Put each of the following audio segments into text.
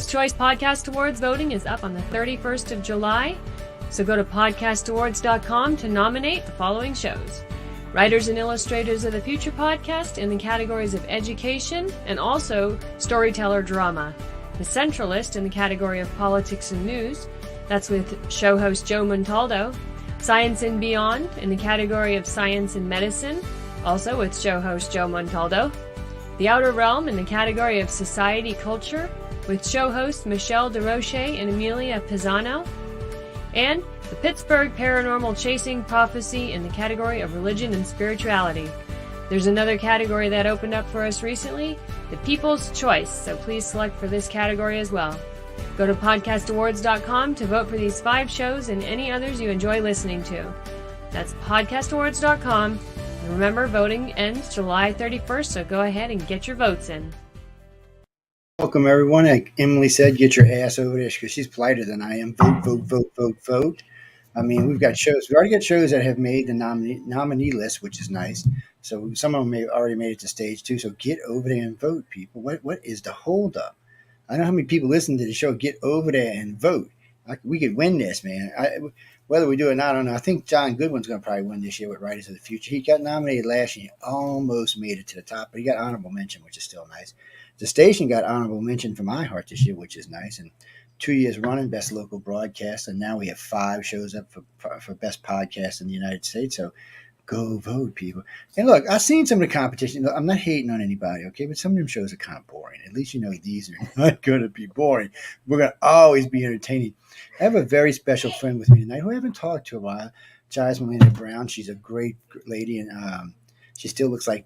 Choice Podcast Awards voting is up on the 31st of July, so go to podcastawards.com to nominate the following shows. Writers and Illustrators of the Future podcast in the categories of education and also storyteller drama. The Centralist in the category of politics and news. That's with show host Joe Montaldo. Science and Beyond in the category of science and medicine, also with show host Joe Montaldo. The Outer Realm in the category of society culture, with show hosts Michelle DeRoche and Amelia Pisano. And the Pittsburgh Paranormal Chasing Prophecy in the category of religion and spirituality. There's another category that opened up for us recently, the People's Choice, so please select for this category as well. Go to podcastawards.com to vote for these 5 shows and any others you enjoy listening to. That's podcastawards.com. And remember, voting ends July 31st, so go ahead and get your votes in. Welcome, everyone. Like Emily said, get your ass over there because she's politer than I am. Vote, vote, vote, vote, vote. I mean, we've got shows. We already got shows that have made the nominee list, which is nice. So some of them may already made it to stage 2. So get over there and vote, people. What is the holdup? I don't know how many people listen to the show. Get over there and vote. We could win this, man. Whether we do it or not, I don't know. I think John Goodwin's going to probably win this year with Writers of the Future. He got nominated last year. Almost made it to the top, but he got honorable mention, which is still nice. The station got honorable mention from iHeart this year, which is nice. And 2 years running, best local broadcast. And now we have 5 shows up for best podcast in the United States. So go vote, people. And look, I've seen some of the competition. Look, I'm not hating on anybody, okay? But some of them shows are kind of boring. At least you know these are not going to be boring. We're going to always be entertaining. I have a very special friend with me tonight who I haven't talked to in a while, Charis Melina Brown. She's a great lady, and she still looks like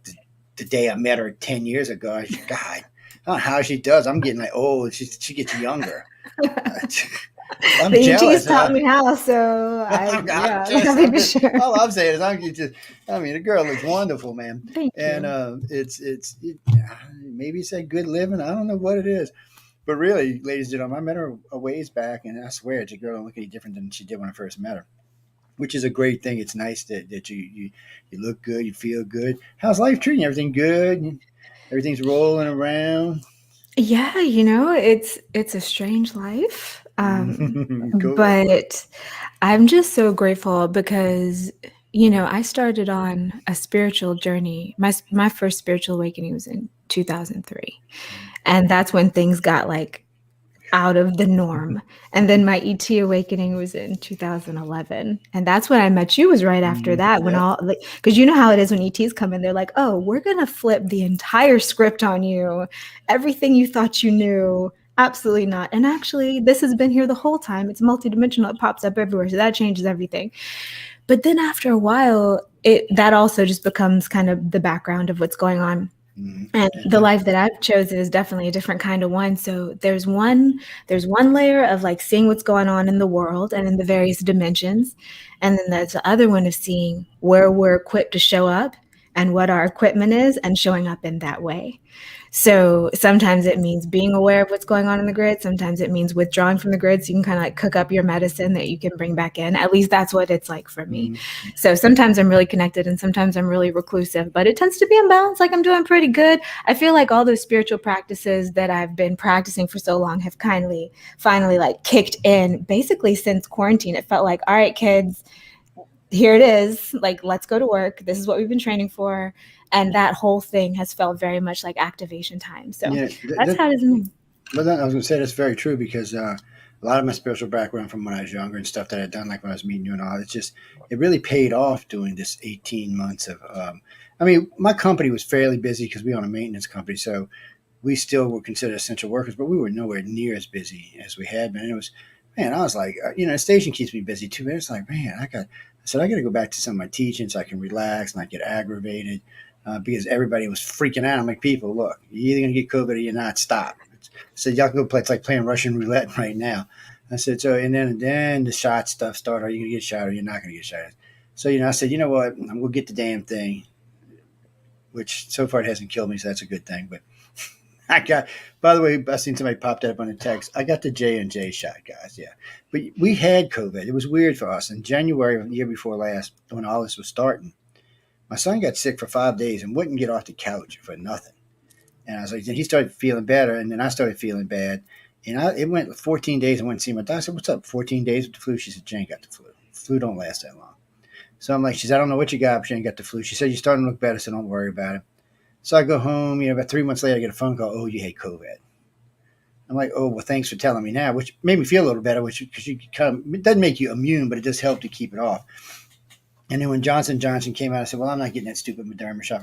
the day I met her 10 years ago. God, I don't know how she does. I'm getting like, oh, she gets younger. I'm the jealous. ETs taught me how, so I'm sure. All I'm saying is, the girl looks wonderful, man. Thank you. And maybe it's a good living. I don't know what it is. But really, ladies and gentlemen, I met her a ways back, and I swear, it's a girl look any different than she did when I first met her, which is a great thing. It's nice that you look good, you feel good. How's life treating you? Everything good? Everything's rolling around? Yeah, it's a strange life. Cool. But I'm just so grateful because, I started on a spiritual journey. My first spiritual awakening was in 2003. And that's when things got like out of the norm. And then my ET awakening was in 2011. And that's when I met you, was right after that. When because you know how it is when ETs come in, they're like, oh, we're going to flip the entire script on you. Everything you thought you knew. Absolutely not. And actually, this has been here the whole time. It's multidimensional. It pops up everywhere. So that changes everything. But then after a while, that also just becomes kind of the background of what's going on. And the life that I've chosen is definitely a different kind of one. So there's one layer of like seeing what's going on in the world and in the various dimensions. And then there's the other one of seeing where we're equipped to show up and what our equipment is and showing up in that way. So sometimes it means being aware of what's going on in the grid. Sometimes it means withdrawing from the grid so you can kind of like cook up your medicine that you can bring back in. At least that's what it's like for me. So sometimes I'm really connected and sometimes I'm really reclusive, but it tends to be in balance. Like I'm doing pretty good. I feel like all those spiritual practices that I've been practicing for so long have finally like kicked in basically since quarantine. It felt like, all right, kids, here it is. Like, let's go to work. This is what we've been training for. And that whole thing has felt very much like activation time. So that's how it is. But then I was going to say that's very true because a lot of my spiritual background from when I was younger and stuff that I'd done, like when I was meeting you and all, it really paid off doing this 18 months of, my company was fairly busy because we own a maintenance company. So we still were considered essential workers, but we were nowhere near as busy as we had been. And it was, man, I was like, the station keeps me busy too. It's like, man, I got to go back to some of my teaching so I can relax and not get aggravated. Because everybody was freaking out. I'm like, people, look, you're either going to get COVID or you're not. Stop. So y'all can go play. It's like playing Russian roulette right now. I said, so, and then the shot stuff started. Are you going to get shot or you're not going to get shot? So, I said, you know what? We'll get the damn thing, which so far it hasn't killed me. So that's a good thing. But by the way, I seen somebody popped up on the text. I got the J&J shot, guys. Yeah. But we had COVID. It was weird for us. In January of the year before last, when all this was starting, my son got sick for 5 days and wouldn't get off the couch for nothing. And I was like, then he started feeling better, and then I started feeling bad. And it went 14 days. I went to see my doctor. I said, "What's up? 14 days with the flu?" She said, "Jane got the flu. Flu don't last that long." So I'm like, she said, "I don't know what you got, but Jane got the flu." She said, "You're starting to look better, so don't worry about it." So I go home. About 3 months later, I get a phone call. "Oh, you had COVID." I'm like, "Oh, well, thanks for telling me now," which made me feel a little better, because you it doesn't make you immune, but it does help to keep it off. And then when Johnson came out, I said, "Well, I'm not getting that stupid Moderna shot.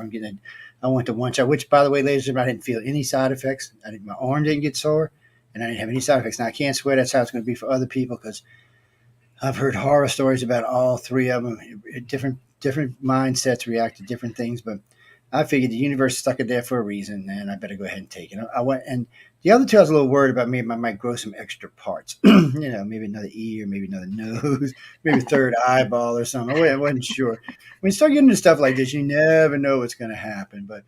I went to one shot," which, by the way, ladies and gentlemen, I didn't feel any side effects. My arm didn't get sore, and I didn't have any side effects. Now, I can't swear that's how it's going to be for other people, because I've heard horror stories about all three of them. Different mindsets react to different things, but I figured the universe stuck it there for a reason, and I better go ahead and take it. I went, and the other two, I was a little worried about. Maybe I might grow some extra parts, maybe another ear, maybe another nose, maybe a third eyeball or something. I wasn't sure. When you start getting into stuff like this, you never know what's going to happen. But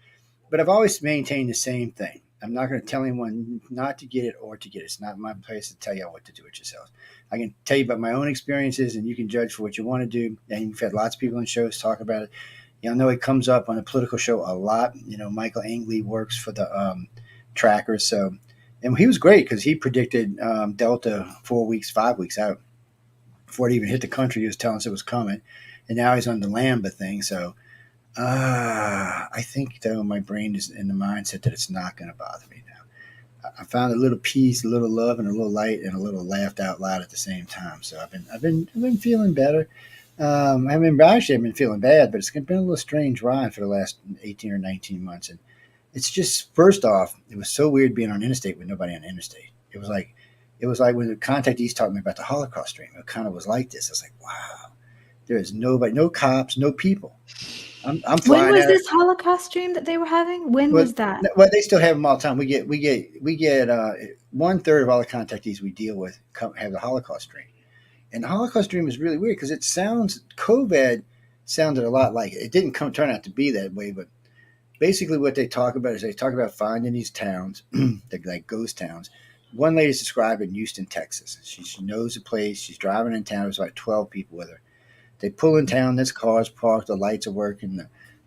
I've always maintained the same thing. I'm not going to tell anyone not to get it or to get it. It's not my place to tell you what to do with yourself. I can tell you about my own experiences, and you can judge for what you want to do. And you've had lots of people on shows talk about it. I know it comes up on a political show a lot. Michael Angley works for the trackers. So, and he was great because he predicted Delta 4 weeks, 5 weeks out before it even hit the country. He was telling us it was coming, and now he's on the Lambda thing. So, I think though my brain is in the mindset that it's not going to bother me now. I found a little peace, a little love, and a little light, and a little laughed out loud at the same time. So I've been feeling better. I've been feeling bad, but it's been a little strange ride for the last 18 or 19 months. And it's just, first off, it was so weird being on interstate with nobody on interstate. It was like when the contactees taught me about the Holocaust dream. It kind of was like this. I was like, wow, there is nobody, no cops, no people. I'm When flying was out. this Holocaust dream that they were having? When Well, was that? well, they still have them all the time. We get 1/3 of all the contactees we deal with have the Holocaust dream. And the Holocaust dream is really weird because COVID sounded a lot like it. It didn't turn out to be that way, but basically what they talk about is they talk about finding these towns, they're like ghost towns. One lady's described in Houston, Texas. She knows the place. She's driving in town. There's like 12 people with her. They pull in town. There's cars parked. The lights are working.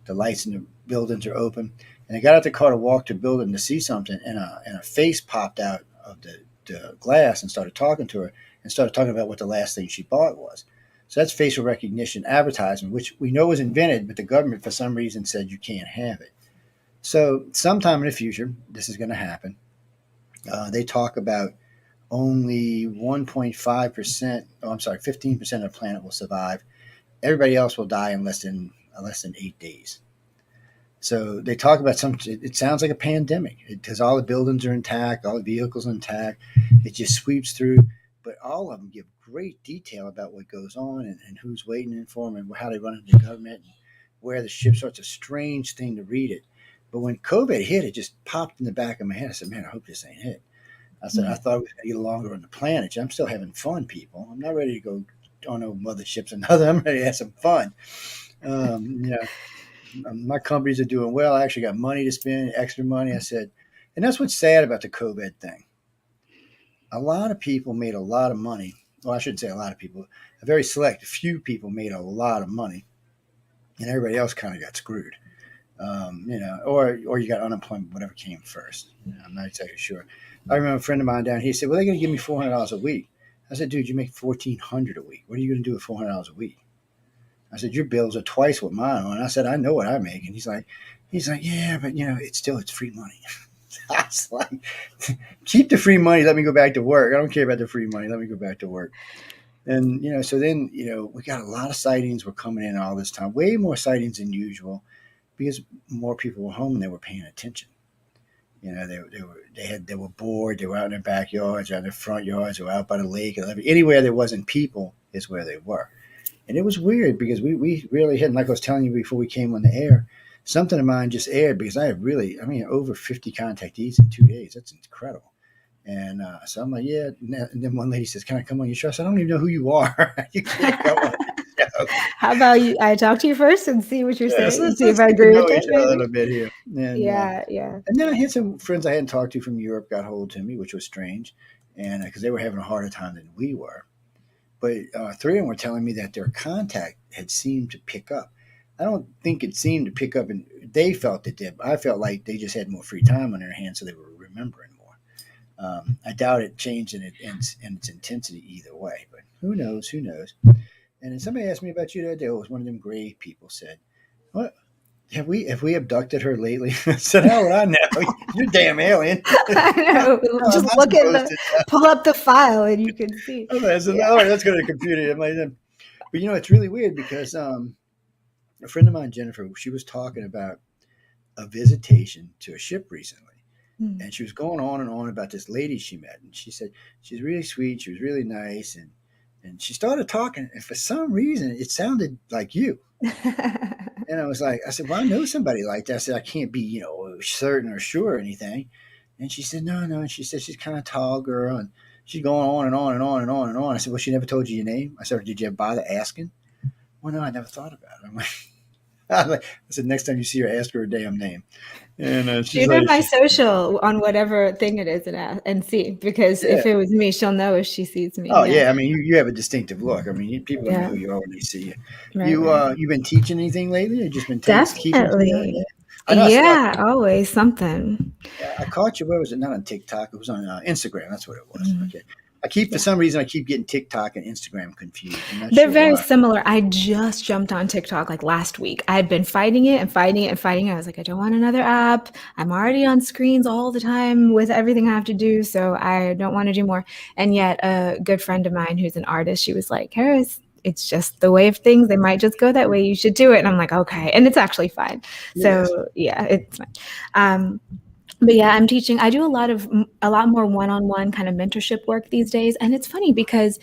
The lights in the buildings are open. And they got out the car to walk to the building to see something, and a face popped out of the glass and started talking to her and started talking about what the last thing she bought was. So that's facial recognition advertising, which we know was invented, but the government for some reason said you can't have it. So sometime in the future, this is going to happen. They talk about only 1.5%, oh, I'm sorry, 15% of the planet will survive. Everybody else will die in less than 8 days. So they talk about it sounds like a pandemic because all the buildings are intact, all the vehicles are intact. It just sweeps through, but all of them give great detail about what goes on and who's waiting in for them and how they run into the government and where the ships are. It's a strange thing to read it. But when COVID hit, it just popped in the back of my head. I said, man, I hope this ain't it. I said, I thought we were going to get longer on the planet. I'm still having fun, people. I'm not ready to go on no motherships or nothing. I'm ready to have some fun. My companies are doing well. I actually got money to spend, extra money. I said, and that's what's sad about the COVID thing. A lot of people made a lot of money. Well, I shouldn't say a lot of people. A very select few people made a lot of money, and everybody else kind of got screwed. Or you got unemployment, whatever came first. I'm not exactly sure. I remember a friend of mine down here said, "Well, they're going to give me $400 a week." I said, "Dude, you make $1,400 a week. What are you going to do with $400 a week?" I said, "Your bills are twice what mine are." And I said, "I know what I make." And he's like, "Yeah, but it's free money." I was like, "Keep the free money. Let me go back to work. I don't care about the free money. Let me go back to work." And so then we got a lot of sightings were coming in all this time, way more sightings than usual, because more people were home and they were paying attention. They were bored. They were out in their backyards, out in their front yards, or out by the lake. Anywhere there wasn't people is where they were. And it was weird because we really had, like I was telling you before we came on the air, something of mine just aired because I have over 50 contactees in 2 days. That's incredible. And so I'm like, yeah. And then one lady says, "Can I come on your show?" I said, "I don't even know who you are." You can't come on the show. How about you? I talk to you first and see what you're saying. Let's See if I get to agree know with each it. other a Maybe. little bit here. Yeah. And then I had some friends I hadn't talked to from Europe got hold to me, which was strange, and because they were having a harder time than we were. But 3 of them were telling me that their contact had seemed to pick up. I don't think it seemed to pick up, and they felt it did. But I felt like they just had more free time on their hands, so they were remembering more. I doubt it changed in its intensity either way, but who knows? Who knows? And then somebody asked me about you the other day. It was one of them gray people said, "What have we abducted her lately?" I said, "How would I know? You're a damn alien." I know. No, I'm Just not look at supposed to know. pull up the file and you can see. I said, Yeah. "All right, let's go to the computer." I'm like, but it's really weird because a friend of mine, Jennifer, she was talking about a visitation to a ship recently. Hmm. And she was going on and on about this lady she met. And she said, she's really sweet. She was really nice. And she started talking. And for some reason, it sounded like you. And I said, well, I know somebody like that. I said, I can't be, certain or sure or anything. And she said, no. And she said, she's kind of tall girl. And she's going on and on and on and on and on. I said, well, she never told you your name? I said, did you ever bother asking? Well, no, I never thought about it. I said, next time you see her, ask her damn name. And she's Shoot her like, my social on whatever thing it is and see, because yeah. if it was me, she'll know if she sees me. Oh yeah, I mean you have a distinctive look. I mean people don't know Yeah. who you are when they see you. Right. You've been teaching anything lately? Or just been keeping to that? Definitely. Yeah. I know. Yeah, always something. I caught you. Where was it? Not on TikTok. It was on Instagram. That's what it was. Mhm. Okay. For some reason I keep getting TikTok and Instagram confused. I'm not They're sure very why. similar. I just jumped on TikTok like last week. I had been fighting it and fighting it and fighting it. I was like, I don't want another app. I'm already on screens all the time with everything I have to do, so I don't want to do more. And yet a good friend of mine who's an artist, she was like, Charis, it's just the way of things. They might just go that way. You should do it. And I'm like, okay. And it's actually fine. Yes. So yeah, it's fine. But yeah, I'm teaching. I do a lot more one-on-one kind of mentorship work these days. And it's funny because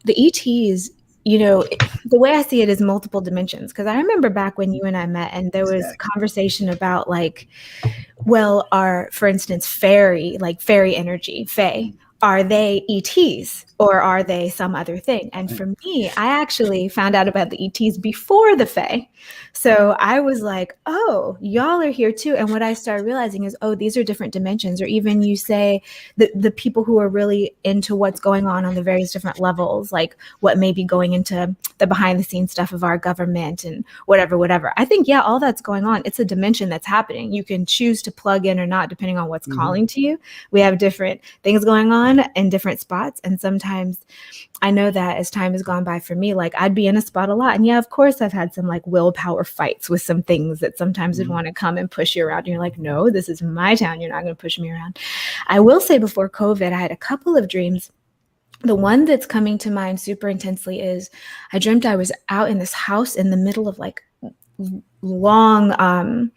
the ETs, the way I see it is multiple dimensions. Because I remember back when you and I met and there was Exactly. conversation about for instance, fairy energy, fae, are they ETs or are they some other thing? And for me, I actually found out about the ETs before the fae. So I was like, oh, y'all are here too. And what I started realizing is, oh, these are different dimensions. Or even you say the people who are really into what's going on the various different levels, like what may be going into the behind the scenes stuff of our government and whatever. I think, yeah, all that's going on. It's a dimension that's happening. You can choose to plug in or not, depending on what's calling to you. We have different things going on in different spots. And sometimes I know that as time has gone by for me, like I'd be in a spot a lot. And yeah, of course, I've had some like willpower fights with some things that sometimes would want to come and push you around. And you're like, no, this is my town. You're not going to push me around. I will say before COVID, I had a couple of dreams. The one that's coming to mind super intensely is I dreamt I was out in this house in the middle of like long,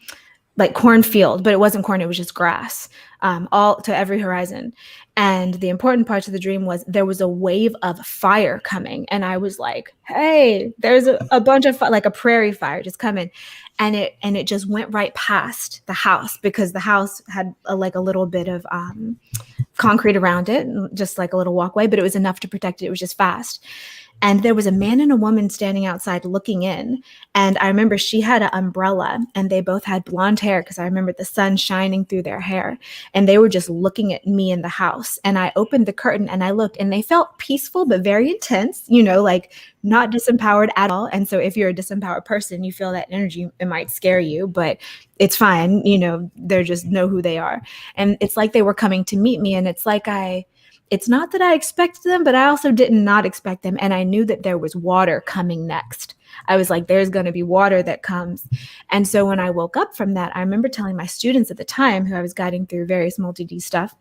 like cornfield, but it wasn't corn, it was just grass, all to every horizon. And the important part of the dream was there was a wave of fire coming. And I was like, hey, there's a bunch of like a prairie fire just coming. And it just went right past the house because the house had a little bit of concrete around it, just like a little walkway, but it was enough to protect it. It was just fast. And there was a man and a woman standing outside looking in. And I remember she had an umbrella and they both had blonde hair because I remember the sun shining through their hair. And they were just looking at me in the house. And I opened the curtain and I looked and they felt peaceful, but very intense, like not disempowered at all. And so if you're a disempowered person, you feel that energy, it might scare you, but it's fine. They're just know who they are. And it's like they were coming to meet me. And it's like it's not that I expected them, but I also did not expect them. And I knew that there was water coming next. I was like, there's going to be water that comes. And so when I woke up from that, I remember telling my students at the time who I was guiding through various multi-D stuff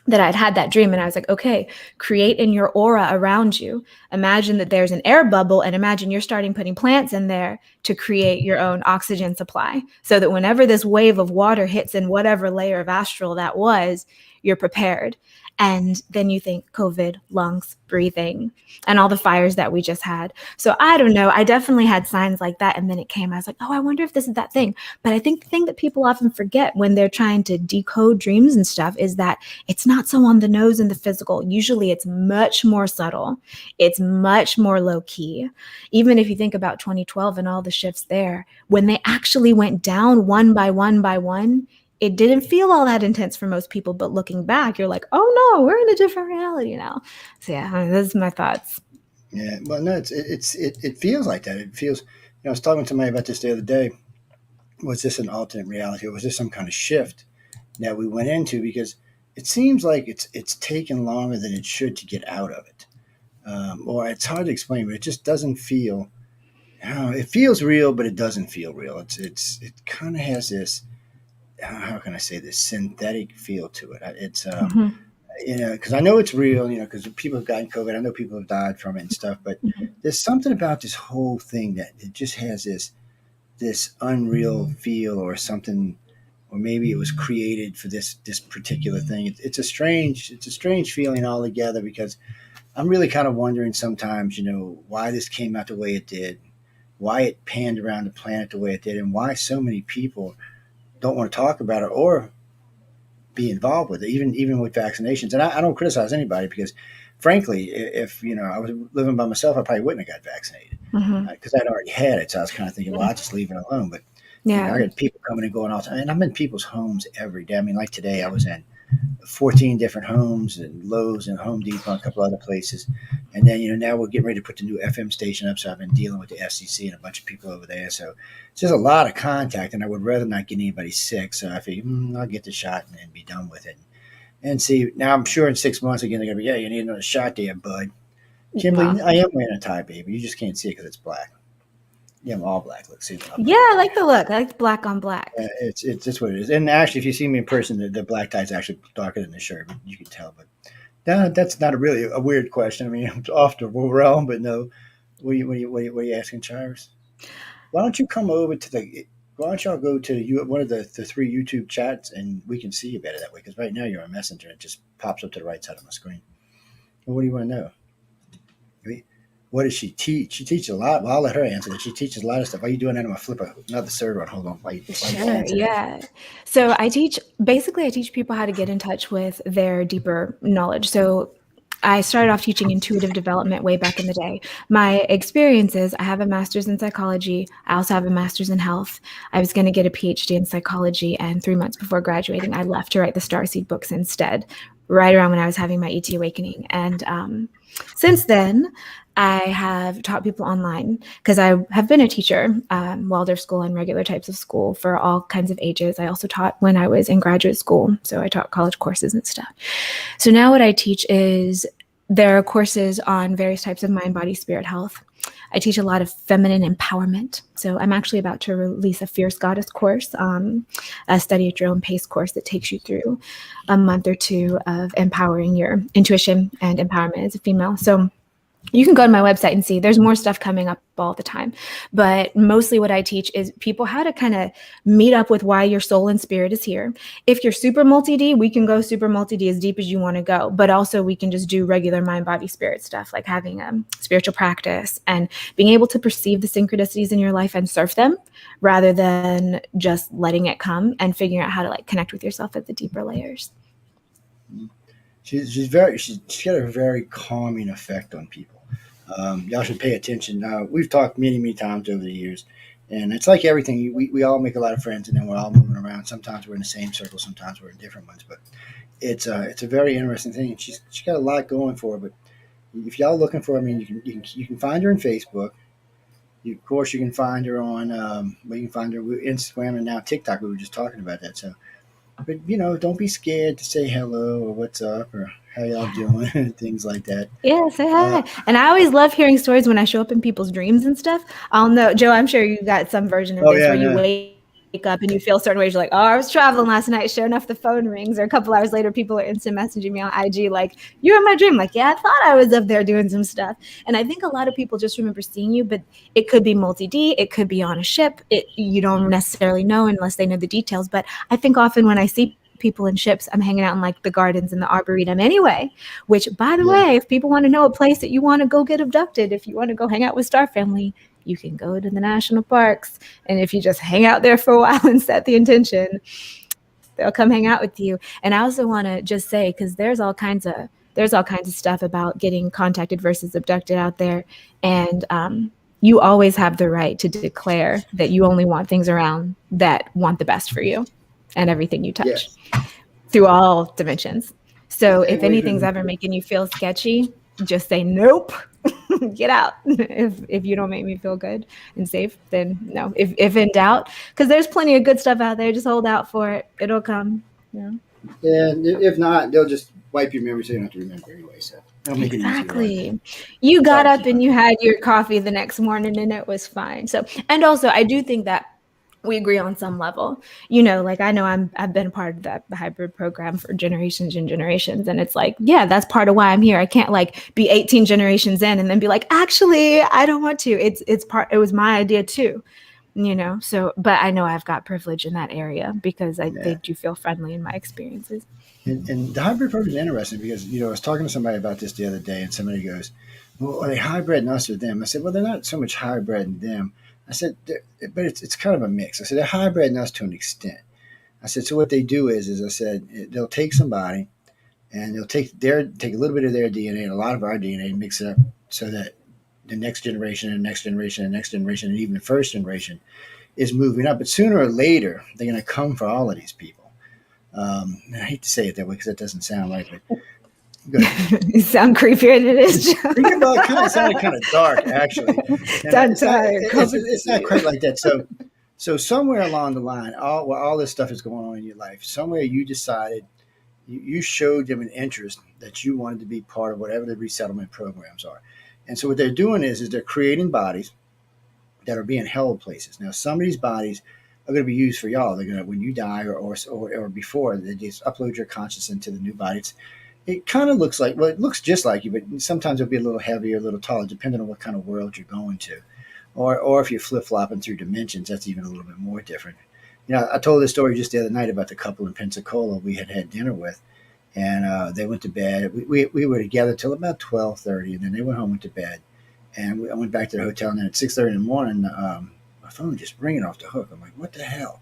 that I'd had that dream. And I was like, okay, create in your aura around you. Imagine that there's an air bubble and imagine you're starting putting plants in there to create your own oxygen supply so that whenever this wave of water hits in whatever layer of astral that was, you're prepared. And then you think COVID, lungs, breathing, and all the fires that we just had. So I don't know. I definitely had signs like that. And then it came. I was like, oh, I wonder if this is that thing. But I think the thing that people often forget when they're trying to decode dreams and stuff is that it's not so on the nose in the physical. Usually it's much more subtle. It's much more low key. Even if you think about 2012 and all the shifts there, when they actually went down one by one, it didn't feel all that intense for most people, but looking back, you're like, oh no, we're in a different reality now. So yeah, those are my thoughts. Yeah, well, no, it feels like that. It feels. I was talking to somebody about this the other day. Was this an alternate reality, or was this some kind of shift that we went into? Because it seems like it's taken longer than it should to get out of it. Or it's hard to explain, but it just doesn't feel. I don't know, it feels real, but it doesn't feel real. It kind of has this. How can I say this synthetic feel to it? It's Mm-hmm. because I know it's real. Because people have gotten COVID. I know people have died from it and stuff. But there's something about this whole thing that it just has this unreal feel or something, or maybe it was created for this particular thing. It's a strange feeling altogether because I'm really kind of wondering sometimes, why this came out the way it did, why it panned around the planet the way it did, and why so many people don't want to talk about it or be involved with it, even with vaccinations. And I don't criticize anybody because, frankly, if I was living by myself, I probably wouldn't have got vaccinated Mm-hmm. because I'd already had it. So I was kind of thinking, well, I'll just leave it alone. But Yeah. I got people coming and going all the time, and I'm in people's homes every day. I mean, like today, I was in 14 different homes and Lowe's and Home Depot and a couple other places. And then, now we're getting ready to put the new FM station up. So I've been dealing with the FCC and a bunch of people over there. So it's just a lot of contact, and I would rather not get anybody sick. So I figured, I'll get the shot and be done with it. And see, now I'm sure in 6 months again, they're going to be, yeah, you need another shot there, bud. Kimberly, Wow. I am wearing a tie, baby. You just can't see it because it's black. Yeah, I'm all black. Look, see, Yeah, I like the look. I like black on black. it's just what it is. And actually, if you see me in person, the black tie is actually darker than the shirt. You can tell. But no, that's not a weird question. I mean, I'm off the realm, but no. What are you asking, Charis? Why don't you come over to the? Why don't y'all go to one of the three YouTube chats and we can see you better that way? Because right now you're on Messenger. It just pops up to the right side of my screen. Well, what do you want to know? What does she teach? She teaches a lot. Well, I'll let her answer that. She teaches a lot of stuff. Why are you doing that? I'm going to flip another server on. Hold on. Why you Sure. answer that? Yeah. So I teach people how to get in touch with their deeper knowledge. So I started off teaching intuitive development way back in the day. My experiences, I have a master's in psychology. I also have a master's in health. I was going to get a PhD in psychology, and 3 months before graduating, I left to write the Starseed books instead, right around when I was having my ET awakening. And since then, I have taught people online because I have been a teacher, Waldorf school and regular types of school for all kinds of ages. I also taught when I was in graduate school. So I taught college courses and stuff. So now what I teach is there are courses on various types of mind, body, spirit health. I teach a lot of feminine empowerment. So I'm actually about to release a Fierce Goddess course, a study at your own pace course that takes you through a month or two of empowering your intuition and empowerment as a female. So you can go to my website and see there's more stuff coming up all the time. But mostly what I teach is people how to kind of meet up with why your soul and spirit is here. If you're super multi-D, we can go super multi-D as deep as you want to go. But also we can just do regular mind, body, spirit stuff, like having a spiritual practice and being able to perceive the synchronicities in your life and surf them rather than just letting it come and figuring out how to connect with yourself at the deeper layers. She's got a very calming effect on people. Y'all should pay attention. We've talked many times over the years, and it's like everything. We all make a lot of friends, and then we're all moving around. Sometimes we're in the same circle, sometimes we're in different ones. But it's a very interesting thing. She's got a lot going for her. But if y'all looking for, I mean, you can find her on Facebook. Of course, you can find her on. You can find her on Instagram and now TikTok. We were just talking about that. So, but don't be scared to say hello or what's up or how y'all doing and things like that. Yeah, say hi. And I always love hearing stories when I show up in people's dreams and stuff. I'll know, Joe, I'm sure you got some version of this where you wake up and you feel certain ways. You're like, oh, I was traveling last night. Sure enough, the phone rings. Or a couple hours later, people are instant messaging me on IG like, you're in my dream. Like, yeah, I thought I was up there doing some stuff. And I think a lot of people just remember seeing you, but it could be multi-D. It could be on a ship. You don't necessarily know unless they know the details. But I think often when I see people in ships, I'm hanging out in the gardens and the arboretum anyway, which by the way, if people want to know a place that you want to go get abducted, if you want to go hang out with Star Family, you can go to the national parks. And if you just hang out there for a while and set the intention, they'll come hang out with you. And I also want to just say, because there's all kinds of stuff about getting contacted versus abducted out there. And you always have the right to declare that you only want things around that want the best for you and everything you touch through all dimensions. So if anything's ever making you feel sketchy, just say, nope, get out. If you don't make me feel good and safe, then no. If in doubt, because there's plenty of good stuff out there, just hold out for it. It'll come. And if not, they'll just wipe your memory so you don't have to remember anyway. So they'll make it easier on you. Exactly. You Try got to up keep and up. you had your coffee the next morning and it was fine. So, and also I do think that we agree on some level. Like I know I've been a part of the hybrid program for generations and generations. And it's like, yeah, that's part of why I'm here. I can't like be 18 generations in and then be like, actually, I don't want to. It was my idea too. So, but I know I've got privilege in that area because they Yeah. do feel friendly in my experiences. And the hybrid program is interesting because, I was talking to somebody about this the other day, and somebody goes, well, are they hybrid in us or them? I said, well, they're not so much hybrid in them. I said, but it's kind of a mix. I said, they're hybrid in us to an extent. I said, so what they do is I said, they'll take somebody and they'll take a little bit of their DNA and a lot of our DNA and mix it up so that the next generation and next generation and next generation and even the first generation is moving up. But sooner or later, they're going to come for all of these people. I hate to say it that way because that doesn't sound right, but go ahead. You sound creepier than it is. Well, it sounded kind of dark, actually, and I'm tired. it's not quite like that. So somewhere along the line, all this stuff is going on in your life. Somewhere you decided you showed them an interest that you wanted to be part of whatever the resettlement programs are, and so what they're doing is they're creating bodies that are being held places. Now, some of these bodies are going to be used for y'all. They're going to, when you die or before, they just upload your consciousness into the new body. It kind of looks like, well, it looks just like you, but sometimes it'll be a little heavier, a little taller, depending on what kind of world you're going to. Or if you're flip flopping through dimensions, that's even a little bit more different. I told this story just the other night about the couple in Pensacola we had dinner with, and they went to bed. We were together till about 12:30, and then they went home, went to bed, and I went back to the hotel, and then at 6:30 in the morning, my phone just ringing off the hook. I'm like, what the hell?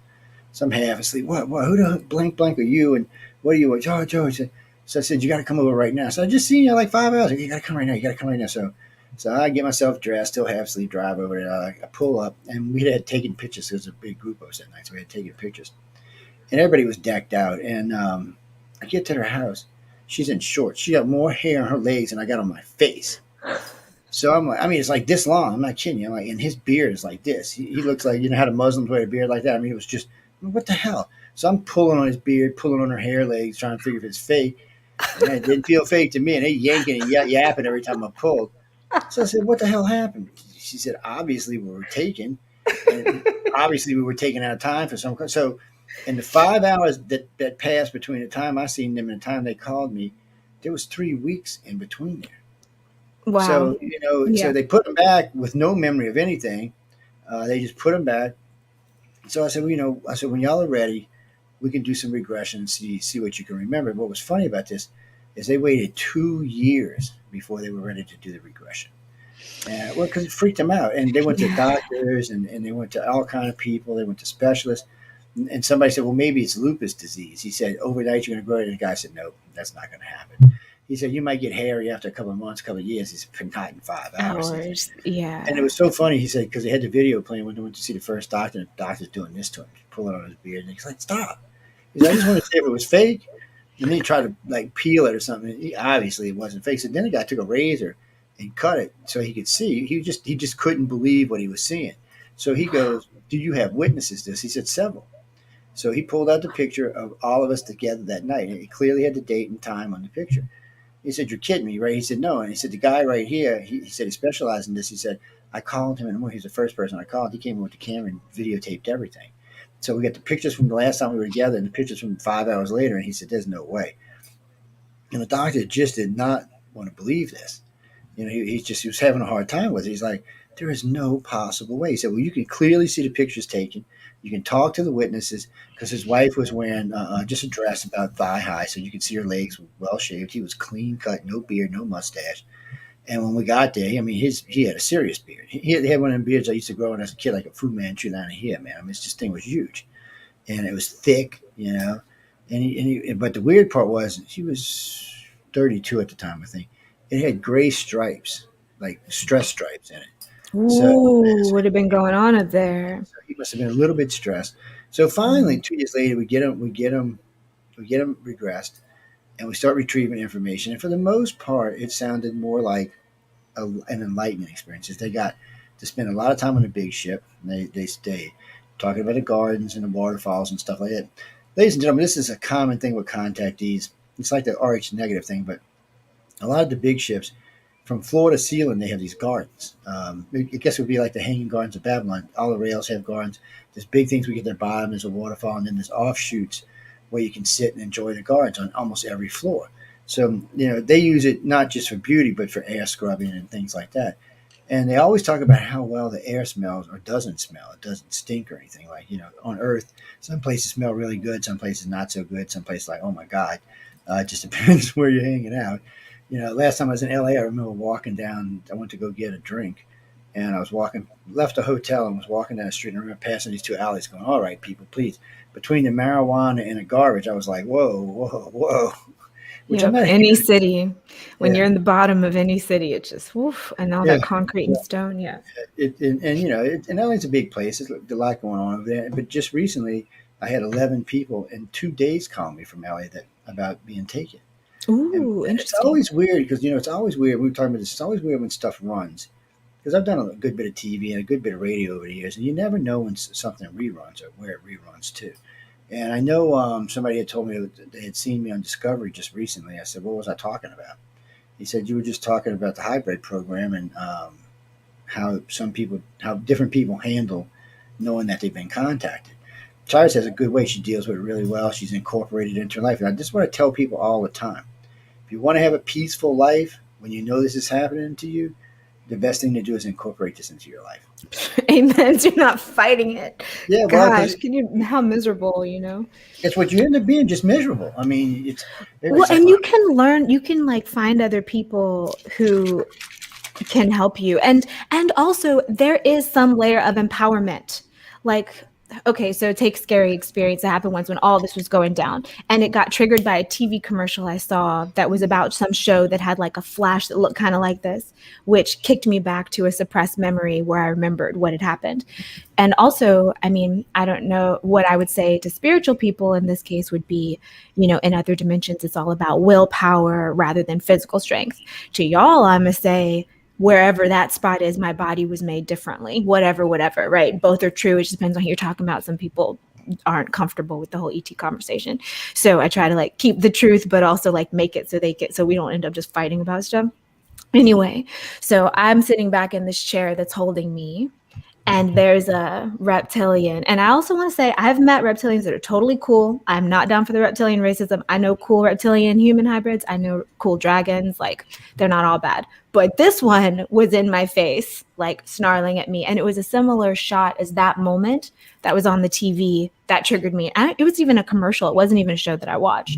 So I'm half asleep. What? Who the blank are you? And what are you? Joe. So I said, you got to come over right now. So I just seen you like 5 hours. You got to come right now. You got to come right now. So I get myself dressed, still half asleep, drive over there. I pull up, and we had taken pictures. It was a big group of us that night, so we had taken pictures. And everybody was decked out. And I get to her house. She's in shorts. She got more hair on her legs than I got on my face. So I'm like, I mean, it's like this long. I'm not kidding you. I'm like, and his beard is like this. He looks like, how the Muslims wear a beard like that. I mean, it was just, what the hell? So I'm pulling on his beard, pulling on her hair legs, trying to figure if it's fake. And it didn't feel fake to me. And they yanking and yapping every time I pulled. So I said, what the hell happened? She said, obviously we were taken. And obviously we were taken out of time for some. So in the 5 hours that passed between the time I seen them and the time they called me, there was 3 weeks in between there. Wow. So, so they put them back with no memory of anything. They just put them back. So I said, when y'all are ready, we can do some regression and see what you can remember. What was funny about this is they waited 2 years before they were ready to do the regression. Well, because it freaked them out. And they went to doctors and they went to all kind of people. They went to specialists. And somebody said, well, maybe it's lupus disease. He said, overnight you're going to grow it. And the guy said, no, that's not going to happen. He said, you might get hairy after a couple of months, a couple of years. He said, not in 5 hours. Yeah. And it was so funny. He said, because they had the video playing when they went to see the first doctor, and the doctor's doing this to him, pulling on his beard. And he's like, stop. He said, I just want to see if it was fake. And then he tried to like peel it or something. Obviously, it wasn't fake. So then the guy took a razor and cut it so he could see. He just couldn't believe what he was seeing. So he goes, do you have witnesses to this? He said, several. So he pulled out the picture of all of us together that night. And it clearly had the date and time on the picture. He said, you're kidding me, right? He said, no. And he said, the guy right here, he said he specialized in this. He said, I called him, and he was the first person I called. He came in with the camera and videotaped everything. So we got the pictures from the last time we were together and the pictures from 5 hours later. And he said, there's no way. And the doctor just did not want to believe this. He was having a hard time with it. He's like, there is no possible way. He said, well, you can clearly see the pictures taken. You can talk to the witnesses because his wife was wearing just a dress about thigh high, so you could see her legs were well shaved. He was clean cut, no beard, no mustache. And when we got there, I mean, he had a serious beard. He had one of them beards I used to grow when I was a kid, like a Fu Manchu down here, man. I mean, this thing was huge, and it was thick, but the weird part was he was 32 at the time, I think. It had gray stripes, like stress stripes in it. Ooh, would have been going on up there. So he must have been a little bit stressed. So finally, 2 years later, we get him regressed, and we start retrieving information. And for the most part, it sounded more like an enlightenment experience. They got to spend a lot of time on a big ship. And they stayed talking about the gardens and the waterfalls and stuff like that. Ladies and gentlemen, this is a common thing with contactees. It's like the RH negative thing, but a lot of the big ships, from floor to ceiling, they have these gardens. I guess it would be like the Hanging Gardens of Babylon. All the rails have gardens. There's big things we get at the bottom. There's a waterfall, and then there's offshoots where you can sit and enjoy the gardens on almost every floor. So, they use it not just for beauty, but for air scrubbing and things like that. And they always talk about how well the air smells or doesn't smell. It doesn't stink or anything. Like, on Earth, some places smell really good, some places not so good, some places like, oh my God. It just depends where you're hanging out. Last time I was in LA, I remember walking down, I went to go get a drink, and I was left a hotel and was walking down the street, and I remember passing these two alleys going, all right, people, please. Between the marijuana and the garbage, I was like, whoa, whoa, whoa. Which I'm not any city, when Yeah. you're in the bottom of any city, it's just woof, and all that concrete and stone. Yeah. And LA's a big place. There's a lot going on over there. But just recently, I had 11 people in 2 days call me from LA about being taken. Ooh, And it's interesting. always weird because, it's always weird. We were talking about this. It's always weird when stuff runs. Because I've done a good bit of TV and a good bit of radio over the years, and you never know when something reruns or where it reruns to. And I know somebody had told me that they had seen me on Discovery just recently. I said, what was I talking about? He said, you were just talking about the hybrid program and how different people handle knowing that they've been contacted. Charis has a good way. She deals with it really well. She's incorporated it into her life. And I just want to tell people all the time, if you want to have a peaceful life, when you know this is happening to you, the best thing to do is incorporate this into your life. Amen. So you're not fighting it. Yeah, well, Gosh, how miserable, It's what you end up being, just miserable. I mean, and you can learn, you can like find other people who can help you. And also there is some layer of empowerment. Like, okay, so take scary experience that happened once when all this was going down, and it got triggered by a TV commercial I saw that was about some show that had like a flash that looked kind of like this, which kicked me back to a suppressed memory where I remembered what had happened. And also, I mean, I don't know what I would say to spiritual people in this case would be, in other dimensions, it's all about willpower rather than physical strength. To y'all, I'm going to say, wherever that spot is, my body was made differently, whatever, right? Both are true. It just depends on who you're talking about. Some people aren't comfortable with the whole ET conversation. So I try to like keep the truth, but also like make it so we don't end up just fighting about stuff. Anyway, so I'm sitting back in this chair that's holding me, and there's a reptilian. And I also want to say I've met reptilians that are totally cool. I'm not down for the reptilian racism. I know cool reptilian human hybrids. I know cool dragons. Like, they're not all bad. But this one was in my face, like snarling at me. And it was a similar shot as that moment that was on the TV that triggered me. It was even a commercial. It wasn't even a show that I watched.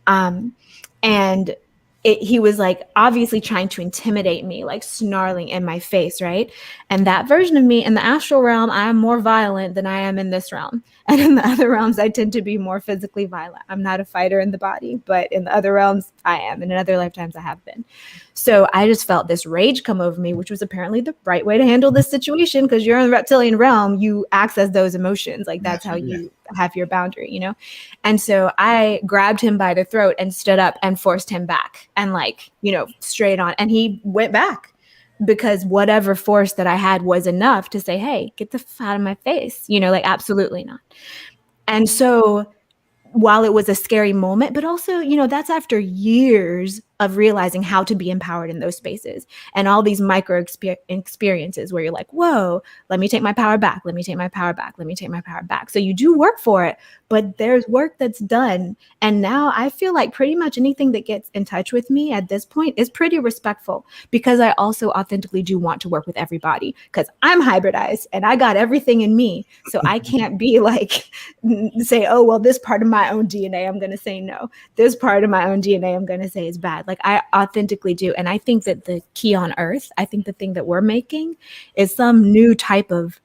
And he was like obviously trying to intimidate me, like snarling in my face, right? And that version of me in the astral realm, I am more violent than I am in this realm. And in the other realms, I tend to be more physically violent. I'm not a fighter in the body, but in the other realms, I am. And in other lifetimes, I have been. So I just felt this rage come over me, which was apparently the right way to handle this situation, because you're in the reptilian realm, you access those emotions. Like, that's how you have your boundary, And so I grabbed him by the throat and stood up and forced him back and straight on. And he went back because whatever force that I had was enough to say, hey, get the f out of my face, absolutely not. And so while it was a scary moment, but also, that's after years of realizing how to be empowered in those spaces and all these micro experiences where you're like, whoa, let me take my power back. Let me take my power back. Let me take my power back. So you do work for it, but there's work that's done. And now I feel like pretty much anything that gets in touch with me at this point is pretty respectful, because I also authentically do want to work with everybody, because I'm hybridized and I got everything in me. So I can't be like, say, oh, well, this part of my own DNA, I'm going to say no. This part of my own DNA, I'm going to say is bad. Like, I authentically do. And I think that the key on earth, I think the thing that we're making is some new type of